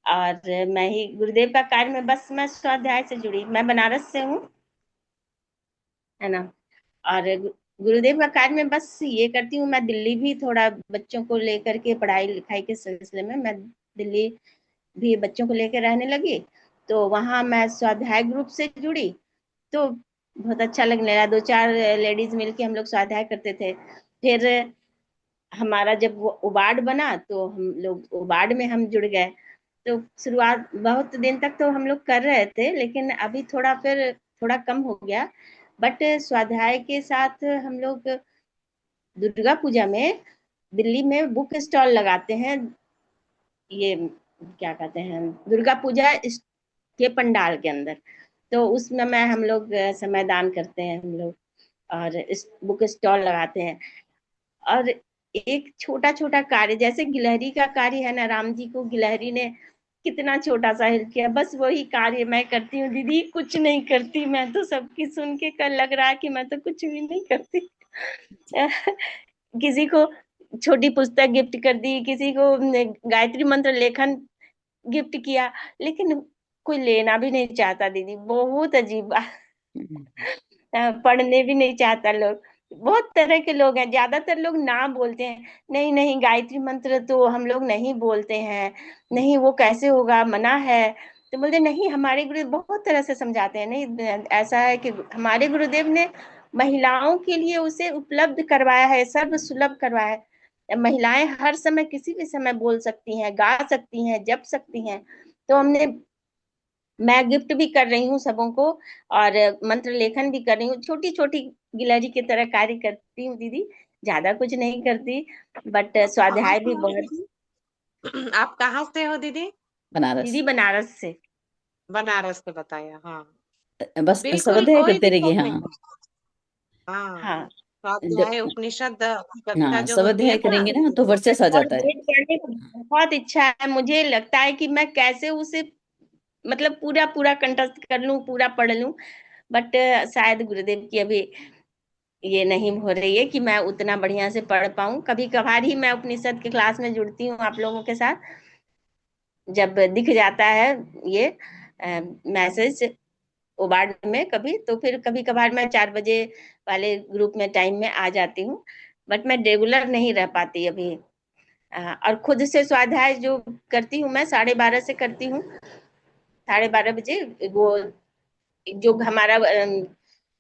और मैं ही गुरुदेव का कार्य में, बस मैं स्वाध्याय से जुड़ी, मैं बनारस से हूँ, है ना। और गुरुदेव का कार्य में बस ये करती हूँ। मैं दिल्ली भी थोड़ा बच्चों को लेकर के पढ़ाई लिखाई के सिलसिले में मैं दिल्ली भी बच्चों को लेकर रहने लगी। तो वहाँ मैं स्वाध्याय ग्रुप से जुड़ी, तो बहुत अच्छा लगने लगा। 2-4 लेडीज मिलके हम लोग स्वाध्याय करते थे। फिर हमारा जब वो उबाड़ बना तो हम लोग उबाड़ में हम जुड़ गए। तो शुरुआत बहुत दिन तक तो हम लोग कर रहे थे, लेकिन अभी थोड़ा फिर थोड़ा कम हो गया। बट स्वाध्याय के साथ हम लोग दुर्गा पूजा में दिल्ली में बुक स्टॉल लगाते हैं, ये क्या कहते हैं, दुर्गा पूजा के पंडाल के अंदर। तो उसमें मैं हम लोग समय दान करते हैं हम लोग, और इस बुक स्टॉल लगाते हैं। और एक छोटा छोटा कार्य, जैसे गिलहरी का कार्य है ना, राम जी को गिलहरी ने कितना छोटा सा हेल्प किया, बस वही कार्य मैं करती हूँ दीदी। कुछ नहीं करती मैं तो, सबकी सुन के कल लग रहा है कि मैं तो कुछ भी नहीं करती। किसी को छोटी पुस्तक गिफ्ट कर दी, किसी को गायत्री मंत्र लेखन गिफ्ट किया, लेकिन कोई लेना भी नहीं चाहता दीदी। बहुत अजीब बात। पढ़ने भी नहीं चाहता लोग। बहुत तरह के लोग हैं, ज्यादातर लोग ना बोलते हैं, नहीं नहीं गायत्री मंत्र तो हम लोग नहीं बोलते हैं, नहीं वो कैसे होगा, मना है। तो बोलते नहीं, हमारे गुरुदेव बहुत तरह से समझाते हैं, नहीं ऐसा है कि हमारे गुरुदेव ने महिलाओं के लिए उसे उपलब्ध करवाया है, सर्व सुलभ करवाया है। महिलाएं हर समय किसी भी समय बोल सकती हैं, गा सकती हैं, जप सकती हैं। तो हमने, मैं गिफ्ट भी कर रही हूँ सबों को, और मंत्र लेखन भी कर रही हूँ, छोटी छोटी गिलहरी की तरह कार्य करती हूँ दीदी। ज्यादा कुछ नहीं करती, बट कहाँ स्वाध्याय से भी हो बहुत। दीदी? आप कहाँ से हो दीदी? बनारस। दीदी बनारस से। बनारस से बताया, हाँ। बस बिल्कुल स्वाध्याय कोई करते रहिए। दिक्कत नहीं हाँ, है। हाँ, हाँ स्वाध्याय उपनिषद की कक्षा हाँ, जो होती है स्वाध्याय ना, करेंगे ना तो वर्चस्व आ और जाता है। वेद पढ़ने की बहुत इच्छा है, मुझे लगता है कि मैं कैसे उसे मतलब पूरा पूरा कंठस्थ कर लूं, पूरा पढ़ लूं। बट शायद गुरुदेव की अभी ये नहीं हो रही है कि मैं उतना बढ़िया से पढ़ पाऊं। कभी कभार ही मैं उपनिषद के क्लास में जुड़ती हूँ आप लोगों के साथ, जब दिख जाता है ये मैसेज वार्ड में कभी, तो फिर कभी कभार मैं 4 बजे वाले ग्रुप में टाइम में आ जाती हूँ। बट मैं रेगुलर नहीं रह पाती अभी। और खुद से स्वाध्याय जो करती हूँ मैं 12:30 से करती हूँ, 12:30 बजे। वो जो हमारा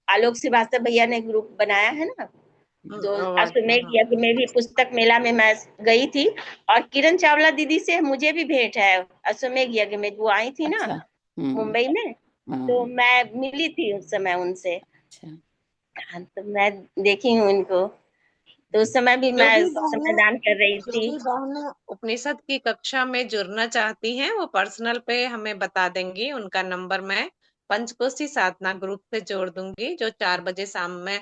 आलोक श्रीवास्तव भैया ने ग्रुप बनाया है ना, तो अच्छा, अश्वमेध हाँ। यज्ञ में भी, पुस्तक मेला में मैं गई थी। और किरण चावला दीदी से मुझे भी भेंट है, अश्वमेध यज्ञ में वो आई थी ना अच्छा। मुंबई में, तो हाँ। मैं मिली थी उस समय उनसे। अच्छा। हाँ, तो मैं देखी हूँ उनको, तो उस समय भी जो मैं भी समय बहनें दान कर रही जो थी। भी बहनें उपनिषद की कक्षा में जुड़ना चाहती हैं, वो पर्सनल पे हमें बता देंगी। उनका नंबर मैं पंचकोशी साधना ग्रुप से जोड़ दूंगी, जो 4 बजे शाम में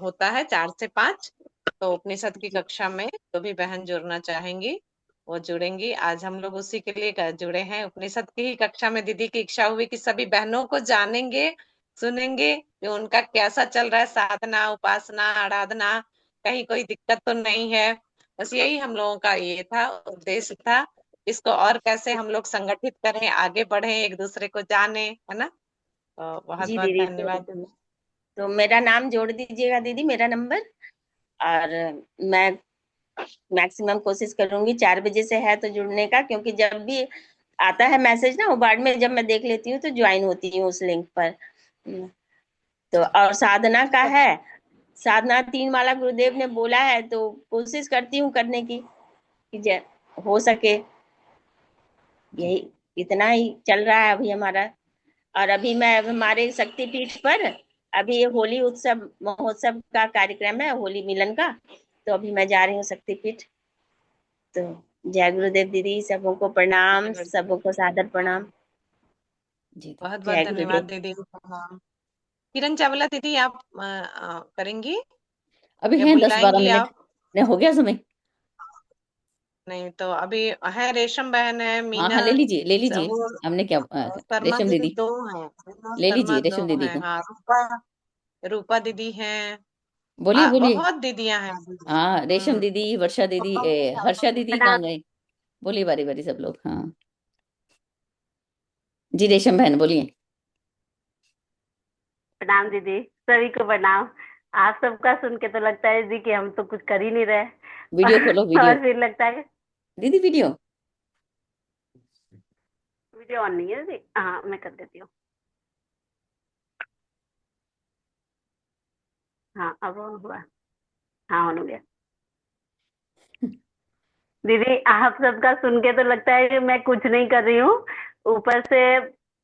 होता है, 4 से 5। तो उपनिषद की कक्षा में जो भी बहन जुड़ना चाहेंगी वो जुड़ेंगी। आज हम लोग उसी के लिए जुड़े हैं। उपनिषद की ही कक्षा में दीदी की इच्छा हुई कि सभी बहनों को जानेंगे, सुनेंगे कि उनका कैसा चल रहा है साधना, उपासना, आराधना, कहीं कोई दिक्कत तो नहीं है। बस यही हम लोगों का ये था, उद्देश्य था। इसको और कैसे हम लोग संगठित करें, आगे बढ़ें, एक दूसरे को जाने, है ना। तो बहुत जी बहुत दीदी, धन्यवाद। तो मेरा नाम जोड़ दीजिएगा दीदी, मेरा नंबर। और मैं मैक्सिमम कोशिश करूंगी 4 बजे से है तो जुड़ने का, क्योंकि जब भी आता है मैसेज ना वो बाद में जब मैं देख लेती हूँ तो ज्वाइन होती हूँ उस लिंक पर। तो और साधना का है, साधना 3 माला गुरुदेव ने बोला है, तो कोशिश करती हूँ करने की कि हो सके। यही इतना ही चल रहा है अभी हमारा। और अभी मैं हमारे शक्तिपीठ पर अभी ये होली उत्सव महोत्सव का कार्यक्रम है, होली मिलन का, तो अभी मैं जा रही हूँ शक्तिपीठ। तो जय गुरुदेव दीदी, सबों को प्रणाम, सबों को सादर प्रणाम। जी बहुत बहुत जय धन्यवाद गुरुदेव। दीदी। हाँ। किरण चावला दीदी, आप करेंगी अभी या है 10-12 बुलाएंगी मिनट। आप? नहीं, हो गया समय। नहीं तो अभी है, रेशम बहन है, हाँ, मीना, हाँ, ले लीजिए, ले लीजिए। वो हमने क्या शर्मा रेशम दीदी दीदी, दो हैं, मीना ले शर्मा लीजिए दो रेशम दीदी हैं, को। हाँ। रूपा, रूपा दीदी हैं। बोलिए, बोलिए। बहुत दीदियां हैं। हाँ, रेशम दीदी, वर्षा दीदी, हर्षा दीदी प्रणाम। कहाँ गए? बोलिए, बारी बारी सब लोग। हाँ जी, रेशम बहन बोलिए। प्रणाम दीदी, सभी को प्रणाम। आप सबका सुन के तो लगता है जी कि हम तो कुछ कर ही नहीं रहे। वीडियो खोलो, वीडियो। और फिर लगता है दीदी वीडियो। वीडियो ऑन नहीं है जी। हाँ, मैं कर देती हूँ। हाँ, अब ऑन हुआ। हाँ, ऑन हो गया। दीदी, आप सबका सुन के तो लगता है कि मैं कुछ नहीं कर रही हूँ। ऊपर से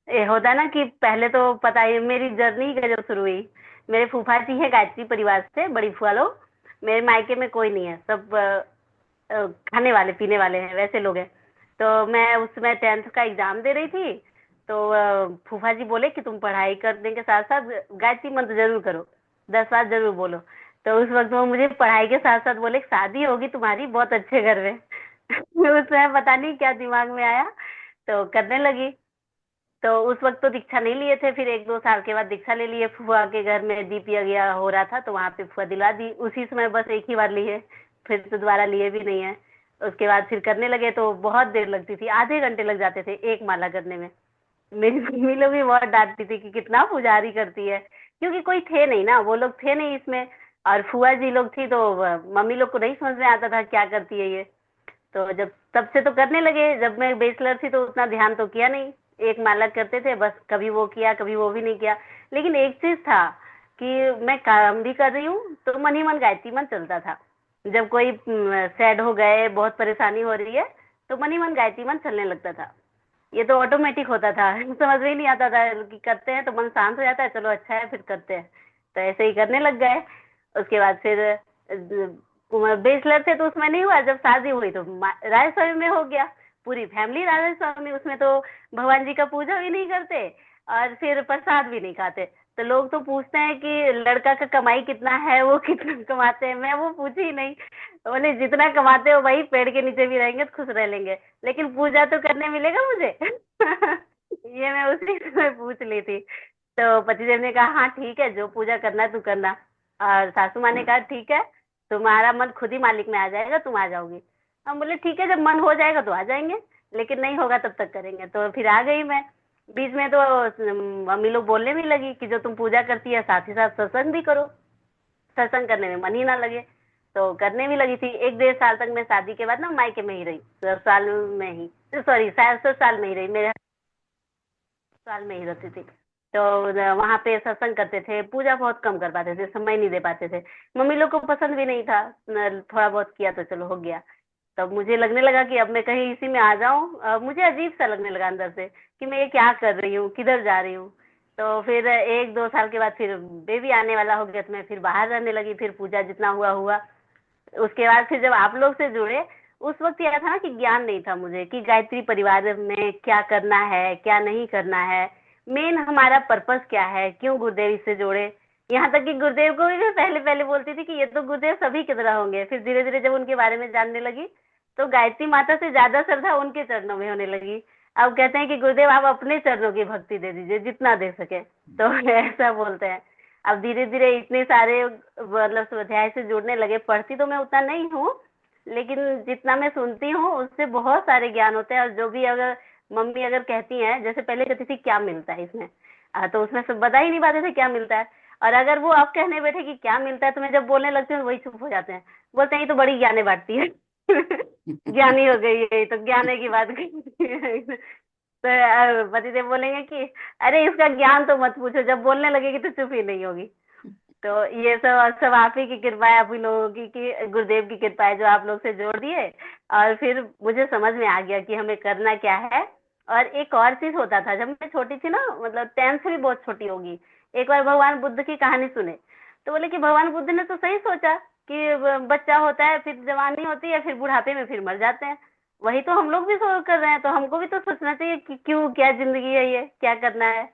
ये होता है ना कि पहले तो पता ही मेरी जर्नी का जब शुरू हुई, मेरे फूफा जी है गायत्री परिवार से, बड़ी फुआ लोग। मेरे मायके में कोई नहीं है, सब खाने वाले पीने वाले हैं, वैसे लोग हैं। तो मैं उसमें 10th का एग्जाम दे रही थी, तो फूफा जी बोले कि तुम पढ़ाई करने के साथ साथ गायत्री मंत्र जरूर करो, 10 बार जरूर बोलो। तो उस वक्त वो मुझे पढ़ाई के साथ साथ बोले शादी होगी तुम्हारी बहुत अच्छे घर में। उसमें पता नहीं क्या दिमाग में आया, तो करने लगी। तो उस वक्त तो दीक्षा नहीं लिए थे, फिर 1-2 साल के बाद दीक्षा ले लिए। फुआ के घर में दीप यज्ञ हो रहा था, तो वहां पे फुआ दिला दी, उसी समय बस एक ही बार लिए, फिर तो दोबारा लिए भी नहीं है। उसके बाद फिर करने लगे तो बहुत देर लगती थी, आधे घंटे लग जाते थे एक माला करने में। मेरी मम्मी लोग भी बहुत डांटती थी कि कितना पुजारी करती है, क्योंकि कोई थे नहीं ना, वो लोग थे नहीं इसमें, और फुआ जी लोग थी, तो मम्मी लोग को नहीं समझ में आता था क्या करती है ये। तो जब तब से तो करने लगे, जब मैं बैचलर थी तो उतना ध्यान तो किया नहीं, एक माला करते थे बस, कभी वो किया कभी वो भी नहीं किया। लेकिन एक चीज था कि मैं काम भी कर रही हूँ तो मन ही मन गायत्री मन चलता था। जब कोई सैड हो गए, बहुत परेशानी हो रही है, तो मन ही मन गायत्री मन चलने लगता था। ये तो ऑटोमेटिक होता था। समझ में ही नहीं आता था कि करते हैं तो मन शांत हो जाता है, चलो अच्छा है फिर करते हैं, तो ऐसे ही करने लग गए। उसके बाद फिर बैचलर थे तो उसमें नहीं हुआ, जब शादी हुई तो राधा स्वामी में हो गया, पूरी फैमिली राधा स्वामी। उसमें तो भगवान जी का पूजा भी नहीं करते और फिर प्रसाद भी नहीं खाते। तो लोग तो पूछते हैं कि लड़का का कमाई कितना है, वो कितना कमाते हैं, मैं वो पूछी ही नहीं। बोले जितना कमाते हो वही पेड़ के नीचे भी रहेंगे तो खुश रह लेंगे, लेकिन पूजा तो करने मिलेगा मुझे। ये मैं उसी समय पूछ ली थी। तो पतिदेव ने कहा हाँ ठीक है, जो पूजा करना है तू करना। और सासू माँ ने कहा ठीक है, तुम्हारा मन खुद ही मालिक में आ जाएगा, तुम आ जाओगी। हम बोले ठीक है, जब मन हो जाएगा तो आ जाएंगे, लेकिन नहीं होगा तब तक करेंगे। तो फिर आ गई मैं। बीच में तो मम्मी लोग बोलने भी लगी कि जो तुम पूजा करती है साथ ही साथ सत्संग भी करो। सत्संग करने में मन ही ना लगे, तो करने भी लगी थी। 1-1.5 साल तक मैं शादी के बाद ना मायके में ही रही, 10 साल में ही, सॉरी 7 साल में ही रही, मेरे साल में ही रहती थी। तो वहां पे सत्संग करते थे, पूजा बहुत कम कर पाते थे, समय नहीं दे पाते थे। मम्मी लोग को पसंद भी नहीं था, थोड़ा बहुत किया तो चलो हो गया। तब मुझे लगने लगा कि अब मैं कहीं इसी में आ जाऊं। मुझे अजीब सा लगने लगा अंदर से कि मैं ये क्या कर रही हूँ, किधर जा रही हूँ। तो फिर 1-2 साल के बाद फिर बेबी आने वाला हो गया, तो मैं फिर बाहर रहने लगी, फिर पूजा जितना हुआ हुआ। उसके बाद फिर जब आप लोग से जुड़े, उस वक्त यह था ना कि ज्ञान नहीं था मुझे कि गायत्री परिवार में क्या करना है क्या नहीं करना है, मेन हमारा पर्पस क्या है, क्यों गुरुदेव इससे जोड़े। यहाँ तक कि गुरुदेव को भी मैं पहले पहले बोलती थी कि ये तो गुरुदेव सभी की तरह होंगे। फिर धीरे धीरे जब उनके बारे में जानने लगी तो गायत्री माता से ज्यादा श्रद्धा उनके चरणों में होने लगी। अब कहते हैं कि गुरुदेव आप अपने चरणों की भक्ति दे दीजिए जितना दे सके, तो ऐसा बोलते हैं। अब धीरे धीरे इतने सारे मतलब स्वाध्याय से जुड़ने लगे। पढ़ती तो मैं उतना नहीं हूँ, लेकिन जितना मैं सुनती हूँ उससे बहुत सारे ज्ञान होते हैं। और जो भी अगर मम्मी अगर कहती हैं, जैसे पहले कहती थी क्या मिलता है इसमें, तो उसमें सब बता ही नहीं पाते थे क्या मिलता है। और अगर वो अब कहने बैठे कि क्या मिलता है, तो मैं जब बोलने लगती हूँ वही चुप हो जाते हैं, बोलते हैं ये तो बड़ी ज्ञाने बांटती है। ज्ञानी हो गई है, तो ज्ञाने की बात करती है। तो पतिदेव बोलेंगे कि अरे इसका ज्ञान तो मत पूछो, जब बोलने लगेगी तो चुप ही नहीं होगी। तो ये सब सब आप ही की कृपा है, आप ही लोगों की, कि गुरुदेव की कृपा है जो आप लोग से जोड़ दिए। और फिर मुझे समझ में आ गया कि हमें करना क्या है। और एक और चीज होता था, जब मैं छोटी थी ना, मतलब 10th से भी बहुत छोटी होगी, एक बार भगवान बुद्ध की कहानी सुने, तो बोले कि भगवान बुद्ध ने तो सही सोचा कि बच्चा होता है, फिर जवानी होती है, फिर बुढ़ापे में फिर मर जाते हैं। वही तो हम लोग भी सोच कर रहे हैं, तो हमको भी तो सोचना चाहिए कि क्यों, क्या जिंदगी है, ये क्या करना है।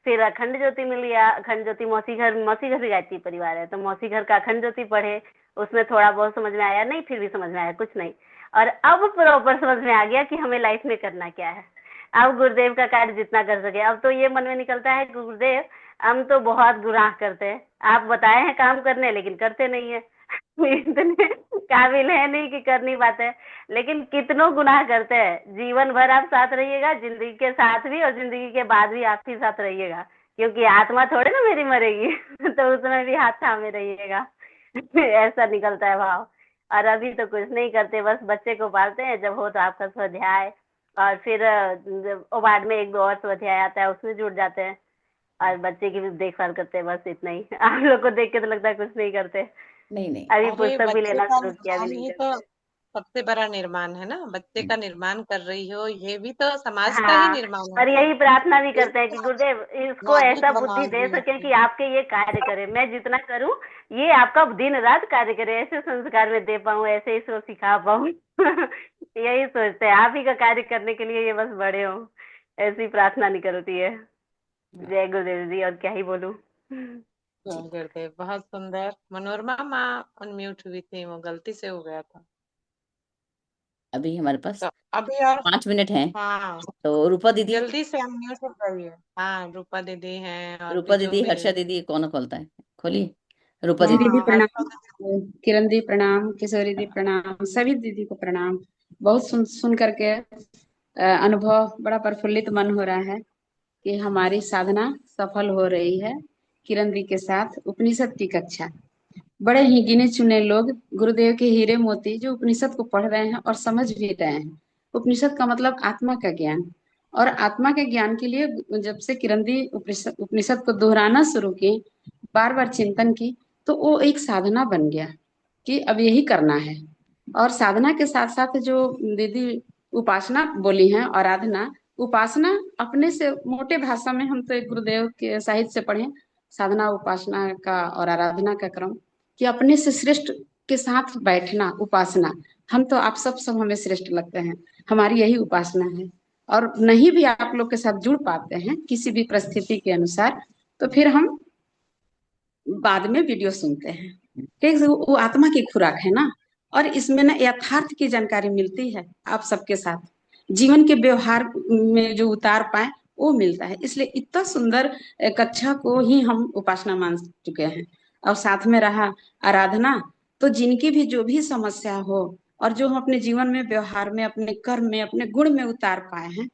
फिर अखंड ज्योति मिल गया। अखंड ज्योति मौसी घर भी गायत्री परिवार है, तो मौसी घर का अखंड ज्योति पढ़े, उसमें थोड़ा बहुत समझ में आया, नहीं फिर भी समझ में आया कुछ नहीं। और अब प्रॉपर समझ में आ गया कि हमें लाइफ में करना क्या है। अब गुरुदेव का कार्य जितना कर सके, अब तो ये मन में निकलता है गुरुदेव हम तो बहुत गुनाह करते हैं, आप बताए हैं काम करने लेकिन करते नहीं है। इतने काबिल है नहीं कि कर नहीं पाते, लेकिन कितनों गुनाह करते हैं। जीवन भर आप साथ रहिएगा, जिंदगी के साथ भी और जिंदगी के बाद भी आप ही साथ रहिएगा, क्योंकि आत्मा थोड़े ना मेरी मरेगी। तो उसमें भी हाथ थामे रहिएगा। ऐसा निकलता है भाव। और अभी तो कुछ नहीं करते, बस बच्चे को पालते हैं, जब हो तो आपका स्वाध्याय, और फिर ओबाड में 1-2 और स्वाध्याय आता है, उसमें जुड़ जाते हैं, और बच्चे की भी देखभाल करते हैं, बस इतना ही। आप लोग को देख के तो लगता है कुछ नहीं करते। नहीं नहीं अभी अरे पुस्तक भी बच्चे लेना का शुरू किया, भी ध्यान नहीं ही तो करते। सबसे बड़ा निर्माण है ना, बच्चे का निर्माण कर रही हो, ये भी तो समाज का ही हाँ, निर्माण है। और यही प्रार्थना भी करते हैं कि इसको गुरुदेव इसको नाजुक ऐसा बुद्धि दे बनाओगी सके कि अपने। आपके ये कार्य करे, मैं जितना करूं ये आपका दिन रात कार्य करे, ऐसे संस्कार में दे पाऊं, ऐसे इसको सिखा पाऊं। यही सोचते हैं, आप ही का कार्य करने के लिए ये बस बड़े हो, ऐसी प्रार्थना निकलती है। जय गुरुदेव जी, और क्या ही बोलूं। जय गुरुदेव, बहुत सुंदर। मनोरमा माँ अनम्यूट हुई थी, वो गलती से हो गया था। अभी हमारे पास तो अभी और 5 मिनट हैं, हाँ, तो रूपा दीदी, जल्दी से अनम्यूट हो गई है। हाँ, रूपा दीदी हैं और भी रूपा जो दीदी, भी। हर्षा दीदी, कौन खोलता है? खोलिए रूपा जी दीदी। दीदी हाँ, प्रणाम। हर्षा दीदी। किरण दी प्रणाम, किशोरी दी प्रणाम, सभी दीदी को प्रणाम। बहुत सुन करके अनुभव बड़ा प्रफुल्लित मन हो रहा है कि हमारी साधना सफल हो रही है। किरण दी के साथ उपनिषद की कक्षा, बड़े ही गिने चुने लोग गुरुदेव के हीरे मोती जो उपनिषद को पढ़ रहे हैं और समझ भी रहे हैं। उपनिषद का मतलब आत्मा का ज्ञान, और आत्मा के ज्ञान के लिए जब से किरण दी उपनिषद को दोहराना शुरू की, बार बार चिंतन की, तो वो एक साधना बन गया कि अब यही करना है। और साधना के साथ साथ जो दीदी उपासना बोली है, आराधना, उपासना अपने से मोटे भाषा में हम तो एक गुरुदेव के साहित्य से पढ़े, साधना उपासना का और आराधना का क्रम, कि अपने से श्रेष्ठ के साथ बैठना उपासना। हम तो आप सब हमें श्रेष्ठ लगते हैं, हमारी यही उपासना है। और नहीं भी आप लोग के साथ जुड़ पाते हैं किसी भी परिस्थिति के अनुसार, तो फिर हम बाद में वीडियो सुनते हैं। ठीक है, वो आत्मा की खुराक है ना, और इसमें ना यथार्थ की जानकारी मिलती है, आप सबके साथ जीवन के व्यवहार में जो उतार पाए वो मिलता है। इसलिए इतना सुंदर कक्षा को ही हम उपासना मान चुके हैं। और साथ में रहा आराधना, तो जिनकी भी जो भी समस्या हो और जो हम अपने जीवन में, व्यवहार में, अपने कर्म में, अपने गुण में उतार पाए हैं,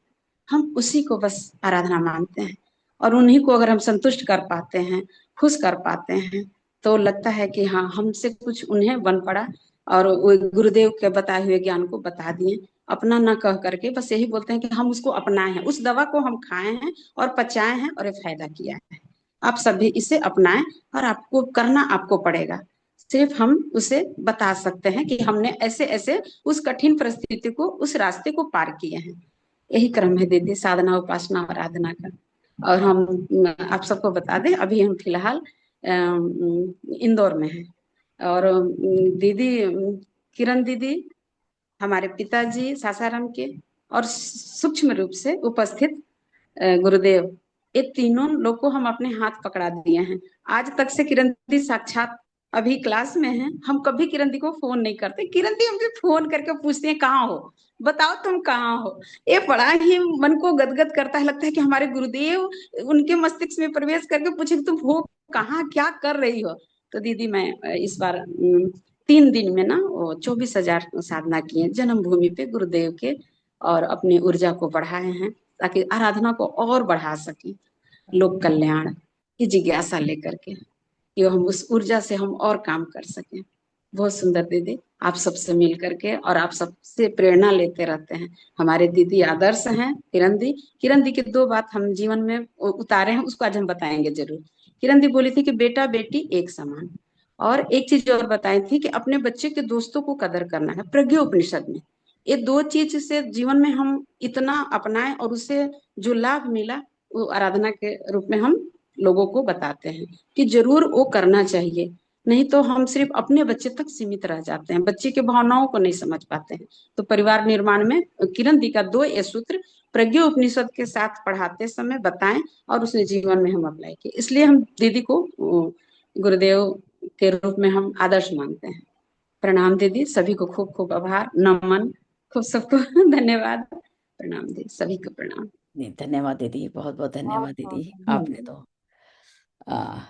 हम उसी को बस आराधना मानते हैं। और उन्हीं को अगर हम संतुष्ट कर पाते हैं, खुश कर पाते हैं, तो लगता है कि हाँ, हमसे कुछ उन्हें बन पड़ा और वो गुरुदेव के बताए हुए ज्ञान को बता दिए। अपना ना कह करके बस यही बोलते हैं कि हम उसको अपनाए हैं, उस दवा को हम खाए हैं और पचाए हैं और ये फायदा किया है। आप सभी इसे अपनाएं, और आपको करना आपको पड़ेगा। सिर्फ हम उसे बता सकते हैं कि हमने ऐसे ऐसे उस कठिन परिस्थिति को, उस रास्ते को पार किए हैं। यही क्रम है दीदी, साधना उपासना और आराधना का। और हम आप सबको बता दें, अभी हम फिलहाल इंदौर में हैं। और दीदी किरण दीदी, हमारे पिताजी सासाराम के, और सूक्ष्म रूप से उपस्थित गुरुदेव, ये तीनों लोग को हम अपने हाथ पकड़ा दिए हैं। आज तक से किरण दी साक्षात अभी क्लास में है, हम कभी किरण दी को फोन नहीं करते। किरण दी हमसे फोन करके पूछते हैं कहाँ हो, बताओ तुम कहाँ हो। ये बड़ा ही मन को गदगद करता है, लगता है कि हमारे गुरुदेव उनके मस्तिष्क में प्रवेश करके पूछे कि तुम हो कहाँ, क्या कर रही हो। तो दीदी मैं इस बार 3 दिन में ना 24,000 साधना की है जन्मभूमि पे गुरुदेव के, और अपनी ऊर्जा को बढ़ाए हैं ताकि आराधना को और बढ़ा सके, लोक कल्याण की जिज्ञासा लेकर के, कि हम उस ऊर्जा से हम और काम कर सकें। बहुत सुंदर दीदी, आप सबसे मिल करके, और आप सबसे प्रेरणा लेते रहते हैं। हमारे दीदी आदर्श हैं किरण दी की 2 बात हम जीवन में उतारे हैं, उसको आज हम बताएंगे जरूर। किरण दी बोली थी कि बेटा बेटी एक समान, और एक चीज और बताई थी कि अपने बच्चे के दोस्तों को कदर करना है, प्रज्ञा उपनिषद में। ये 2 चीज से जीवन में हम इतना अपनाएं, और उससे जो लाभ मिला वो आराधना के रूप में हम लोगों को बताते हैं कि जरूर वो करना चाहिए। नहीं तो हम सिर्फ अपने बच्चे तक सीमित रह जाते हैं, बच्चे के भावनाओं को नहीं समझ पाते हैं। तो परिवार निर्माण में किरण दी का 2 ये सूत्र प्रज्ञा उपनिषद के साथ पढ़ाते समय बताएं, और उसने जीवन में हम अप्लाई किए। इसलिए हम दीदी को गुरुदेव के रूप में हम आदर्श मानते हैं। प्रणाम दीदी, सभी को खूब खूब आभार, नमन, खूब सबको धन्यवाद। प्रणाम दीदी, सभी को प्रणाम। नहीं, धन्यवाद दीदी, बहुत बहुत बहुत धन्यवाद बहुत दीदी। आपने धन्यवाद। तो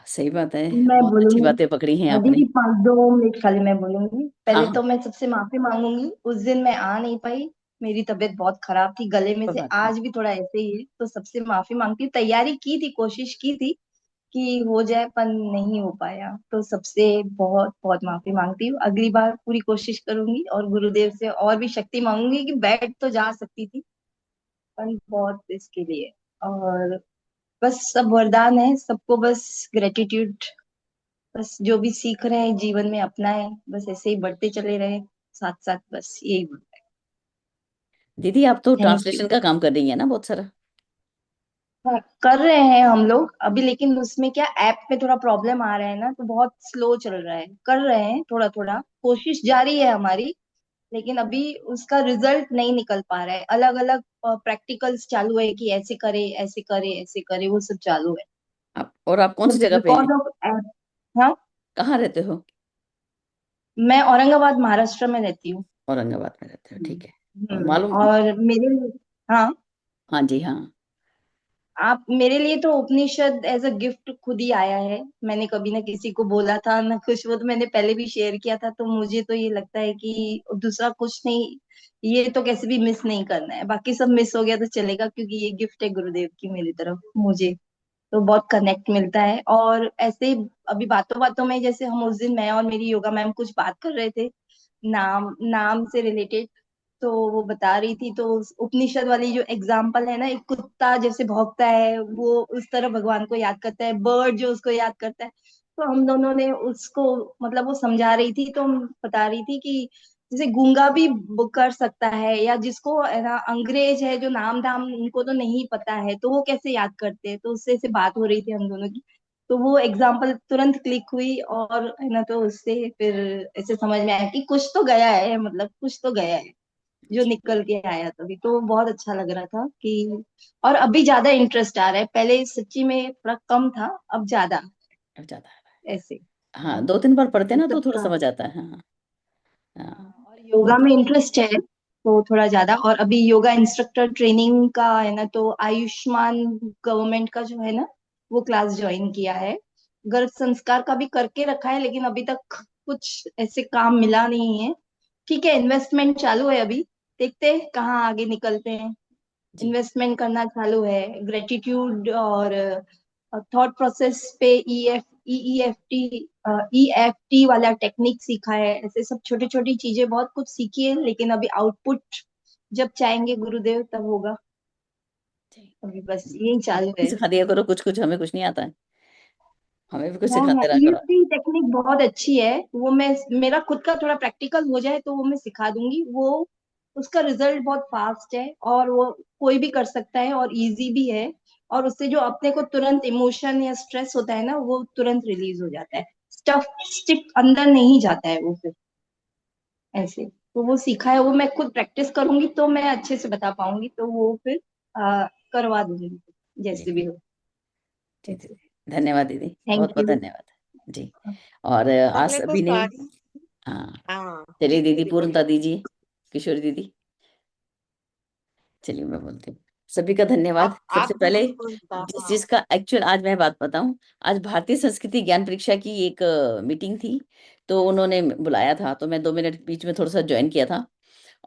सही बात है, मैं बहुत अच्छी बोलूंगी। बातें पकड़ी हैं आपने। दीदी 5-2 मिनट खाली मैं बोलूंगी। हाँ पहले हाँ, तो मैं सबसे माफी मांगूंगी, उस दिन मैं आ नहीं पाई, मेरी तबीयत बहुत खराब थी, गले में कोई से बात नहीं। आज भी थोड़ा ऐसे ही है, तो सबसे माफी मांगती हूँ। तैयारी की थी, कोशिश की थी कि हो जाए, पर नहीं हो पाया, तो सबसे बहुत बहुत माफी मांगती हूँ। अगली बार पूरी कोशिश करूंगी, और गुरुदेव से और भी शक्ति मांगूंगी कि बैठ तो जा सकती थी, पर बहुत इसके लिए। और बस सब वरदान है सबको, बस ग्रेटिट्यूड, बस जो भी सीख रहे हैं जीवन में अपनाए, बस ऐसे ही बढ़ते चले रहे, साथ साथ बस यही बोल रहे दीदी आप तो हैं। Thank you. ट्रांसलेशन का काम कर रही है ना बहुत सारा। हाँ, कर रहे हैं हम लोग अभी, लेकिन उसमें क्या ऐप में थोड़ा प्रॉब्लम आ रहा है ना, तो बहुत स्लो चल रहा है। कर रहे हैं थोड़ा थोड़ा, कोशिश जारी है हमारी, लेकिन अभी उसका रिजल्ट नहीं निकल पा रहा है। अलग अलग प्रैक्टिकल्स चालू है कि ऐसे करे ऐसे करे ऐसे करे, वो सब चालू है। आप कौन सी जगह पे हैं? Because of app. हाँ, कहाँ रहते हो? मैं औरंगाबाद महाराष्ट्र में रहती हूँ। औरंगाबाद में रहते हो, ठीक है। और मालूम। और मेरे, हाँ, हाँ जी हाँ। आप मेरे लिए तो उपनिषद एज अ गिफ्ट खुद ही आया है। मैंने कभी ना किसी को बोला था ना कुछ, वो तो मैंने पहले भी शेयर किया था। तो मुझे तो ये लगता है कि दूसरा कुछ नहीं, ये तो कैसे भी मिस नहीं करना है। बाकी सब मिस हो गया तो चलेगा, क्योंकि ये गिफ्ट है गुरुदेव की मेरी तरफ मुझे। तो बहुत कनेक्ट मिलता है। और ऐसे ही अभी बातों बातों में, जैसे हम उस दिन मैं और मेरी योगा मैम कुछ बात कर रहे थे नाम नाम से रिलेटेड, तो वो बता रही थी, तो उस उपनिषद वाली जो एग्जाम्पल है ना, एक कुत्ता जैसे भौंकता है वो उस तरह भगवान को याद करता है, बर्ड जो उसको याद करता है। तो हम दोनों ने उसको, मतलब वो समझा रही थी तो हम बता रही थी कि जैसे गूंगा भी कर सकता है, या जिसको है ना अंग्रेज है जो नाम दाम उनको तो नहीं पता है, तो वो कैसे याद करते हैं। तो उससे से बात हो रही थी हम दोनों की, तो वो एग्जाम्पल तुरंत क्लिक हुई, और है ना, तो उससे फिर ऐसे समझ में आया कि कुछ तो गया है, मतलब कुछ तो गया है जो निकल के आया। तभी तो बहुत अच्छा लग रहा था कि, और अभी ज्यादा इंटरेस्ट आ रहा है। पहले सच्ची में थोड़ा कम था, अब ज्यादा अब ज्यादा है। ऐसे। हाँ, 2-3 बार पढ़ते हैं ये ना तो सब थोड़ा का, समझ आता है। हाँ हाँ। और योगा में इंटरेस्ट है तो थोड़ा ज्यादा। और अभी योगा इंस्ट्रक्टर ट्रेनिंग का है ना, तो आयुष्मान गवर्नमेंट का जो है ना, वो क्लास ज्वाइन किया है। गर्भ संस्कार का भी करके रखा है, लेकिन अभी तक कुछ ऐसे काम मिला नहीं है। ठीक है, इन्वेस्टमेंट चालू है अभी, देखते हैं कहाँ आगे निकलते हैं। जी इन्वेस्टमेंट करना चालू है, ग्रेटिट्यूड और थॉट प्रोसेस पे ई एफ टी वाला टेक्निक सीखा है। ऐसे सब छोटी छोटी चीजें बहुत कुछ सीखी है, लेकिन अभी आउटपुट जब चाहेंगे गुरुदेव तब होगा। जी। अभी बस यही चालू है। सिखा दिया करो कुछ कुछ, हमें कुछ नहीं आता है। हमें भी कुछ हाँ हाँ, सिखाते रहा करो। ईएफटी टेक्निक बहुत अच्छी है। वो मैं, मेरा खुद का थोड़ा प्रैक्टिकल हो जाए तो वो मैं सिखा दूंगी। वो उसका रिजल्ट बहुत फास्ट है, और वो कोई भी कर सकता है, और इजी भी है। और उससे जो अपने को तुरंत इमोशन या स्ट्रेस होता है ना, वो तुरंत रिलीज हो जाता है। स्टफ स्टिक अंदर नहीं जाता है वो फिर ऐसे। तो वो सीखा है, वो मैं खुद प्रैक्टिस करूंगी तो मैं अच्छे से बता पाऊंगी। तो वो फिर करवा दूंगी जी जैसे भी हो जी ऐसे। दीदी, धन्यवाद दीदी, बहुत थैंक बहुत यू। धन्यवाद जी। और आज पहले तो सभी ने। सारी, हाँ, हाँ चलिए जी दीदी दीदी पूर्णता बोलिए। दीजिए, किशोरी दीदी। चलिए मैं बोलती हूँ। सभी का धन्यवाद। सबसे आप पहले दीदी बोलता, जिस हाँ। चीज का एक्चुअल आज मैं बात बताऊं, आज भारतीय संस्कृति ज्ञान परीक्षा की एक मीटिंग थी, तो उन्होंने बुलाया था, तो मैं 2 मिनट बीच में थोड़ा सा ज्वाइन किया था।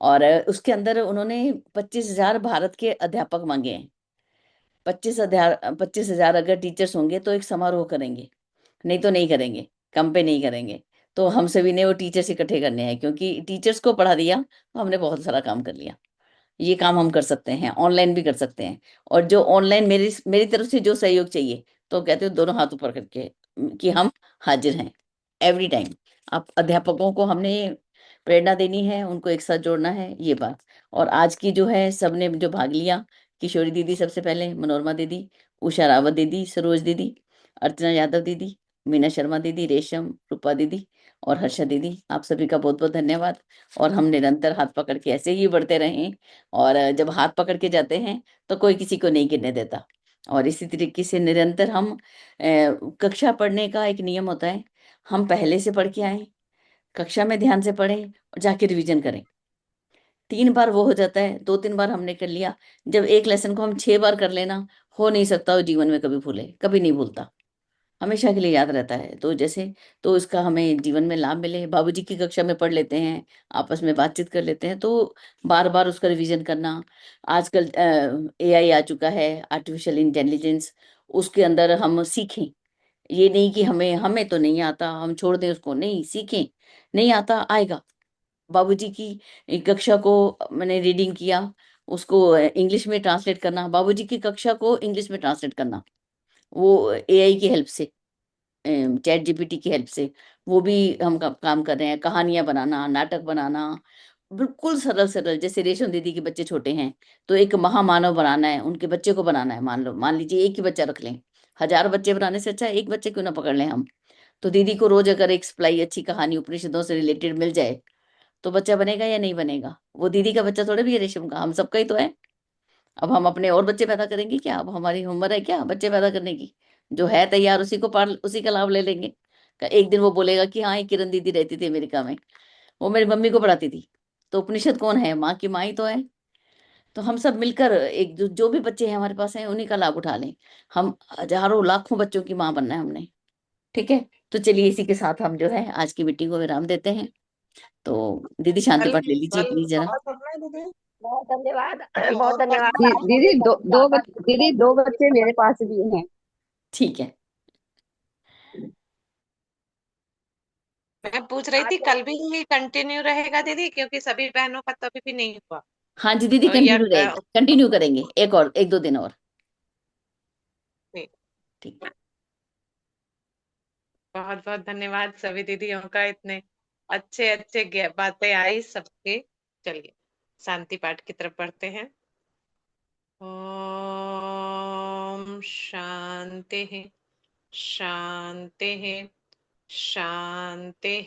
और उसके अंदर उन्होंने 25,000 भारत के अध्यापक मांगे हैं। 25,000 अगर टीचर्स होंगे तो एक समारोह करेंगे, नहीं तो नहीं करेंगे, कम पे नहीं करेंगे। तो हम सभी ने वो टीचर्स इकट्ठे करने हैं, क्योंकि टीचर्स को पढ़ा दिया तो हमने बहुत सारा काम कर लिया। ये काम हम कर सकते हैं, ऑनलाइन भी कर सकते हैं। और जो ऑनलाइन मेरी मेरी तरफ से जो सहयोग चाहिए, तो कहते हो दोनों हाथ ऊपर करके कि हम हाजिर हैं एवरी टाइम। आप अध्यापकों को हमने प्रेरणा देनी है, उनको एक साथ जोड़ना है, ये बात। और आज की जो है सबने जो भाग लिया, किशोरी दीदी सबसे पहले, मनोरमा दीदी, उषा रावत दीदी, सरोज दीदी, अर्चना यादव दीदी, मीना शर्मा दीदी, रेशम, रूपा दीदी और हर्षा दीदी, आप सभी का बहुत बहुत धन्यवाद। और हम निरंतर हाथ पकड़ के ऐसे ही बढ़ते रहें। और जब हाथ पकड़ के जाते हैं तो कोई किसी को नहीं गिरने देता। और इसी तरीके से निरंतर हम कक्षा पढ़ने का एक नियम होता है, हम पहले से पढ़ के आए, कक्षा में ध्यान से पढ़ें और जाके रिवीजन करें। 3 बार वो हो जाता है, 2-3 बार हमने कर लिया। जब एक लेसन को हम 6 बार कर लेना, हो नहीं सकता वो जीवन में कभी भूले, कभी नहीं भूलता, हमेशा के लिए याद रहता है। तो जैसे, तो इसका हमें जीवन में लाभ मिले। बाबूजी की कक्षा में पढ़ लेते हैं, आपस में बातचीत कर लेते हैं, तो बार बार उसका रिवीजन करना। आजकल एआई आ चुका है, आर्टिफिशियल इंटेलिजेंस, उसके अंदर हम सीखें। ये नहीं कि हमें हमें तो नहीं आता, हम छोड़ दें उसको, नहीं, सीखें। नहीं आता, आएगा। बाबूजी की एक कक्षा को मैंने रीडिंग किया, उसको इंग्लिश में ट्रांसलेट करना, बाबूजी की कक्षा को इंग्लिश में ट्रांसलेट करना, वो एआई की हेल्प से। चैट जीपीटी की हेल्प से, वो भी हम काम कर रहे हैं। कहानियां बनाना, नाटक बनाना, बिल्कुल सरल सरल। जैसे रेशम दीदी के बच्चे छोटे हैं, तो एक महामानव बनाना है, उनके बच्चे को बनाना है। मान लीजिए एक ही बच्चा रख लें, 1000 बच्चे बनाने से अच्छा है एक बच्चे क्यों ना पकड़ लें हम। तो दीदी को रोज अगर एक सप्लाई अच्छी कहानी उपनिषदों से रिलेटेड मिल जाए, तो बच्चा बनेगा या नहीं बनेगा? वो दीदी का बच्चा थोड़े भी है रेशम का, हम सबका ही तो है। अब हम अपने और बच्चे पैदा करेंगे क्या? अब हमारी उम्र है क्या बच्चे पैदा करने की? जो है तैयार उसी को पाल, उसी का लाभ ले लेंगे। एक दिन वो बोलेगा कि हाँ, ये किरण दीदी रहती थी अमेरिका में, वो मेरी मम्मी को पढ़ाती थी। तो उपनिषद कौन है? माँ की माँ ही तो है। तो हम सब मिलकर एक जो भी बच्चे हैं हमारे पास हैं, उन्हीं का लाभ उठा लें। हम हजारों लाखों बच्चों की माँ बनना है हमने। ठीक है, तो चलिए इसी के साथ हम जो है आज की मीटिंग को विराम देते हैं। तो दीदी शांति कल पाठ ले लीजिए कल प्लीज जरा। और करना है दीदी? बहुत धन्यवाद। कल बहुत और धन्यवाद करना है? आपको दीदी मेरे दीदी 2 बच्चे मेरे पास भी हैं। ठीक है। मैं पूछ रही थी आज कल भी कंटिन्यू रहेगा दीदी, क्योंकि सभी बहनों का तो अभी भी नहीं हुआ। हाँ जी दीदी, या कंटिन्यू रहेगी, कंटिन्यू करेंगे एक 2 दिन और। नहीं। ठीक है। बहुत बहुत धन्यवाद सभी दीदियों का, इतने अच्छे अच्छे बातें आई सबके। चलिए शांति पाठ की तरफ बढ़ते हैं। ओम शांति शांति शांति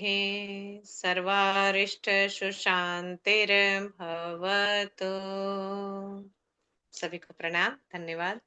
सर्वारिष्ट सुशांतिर्भवतु। सभी को प्रणाम, धन्यवाद।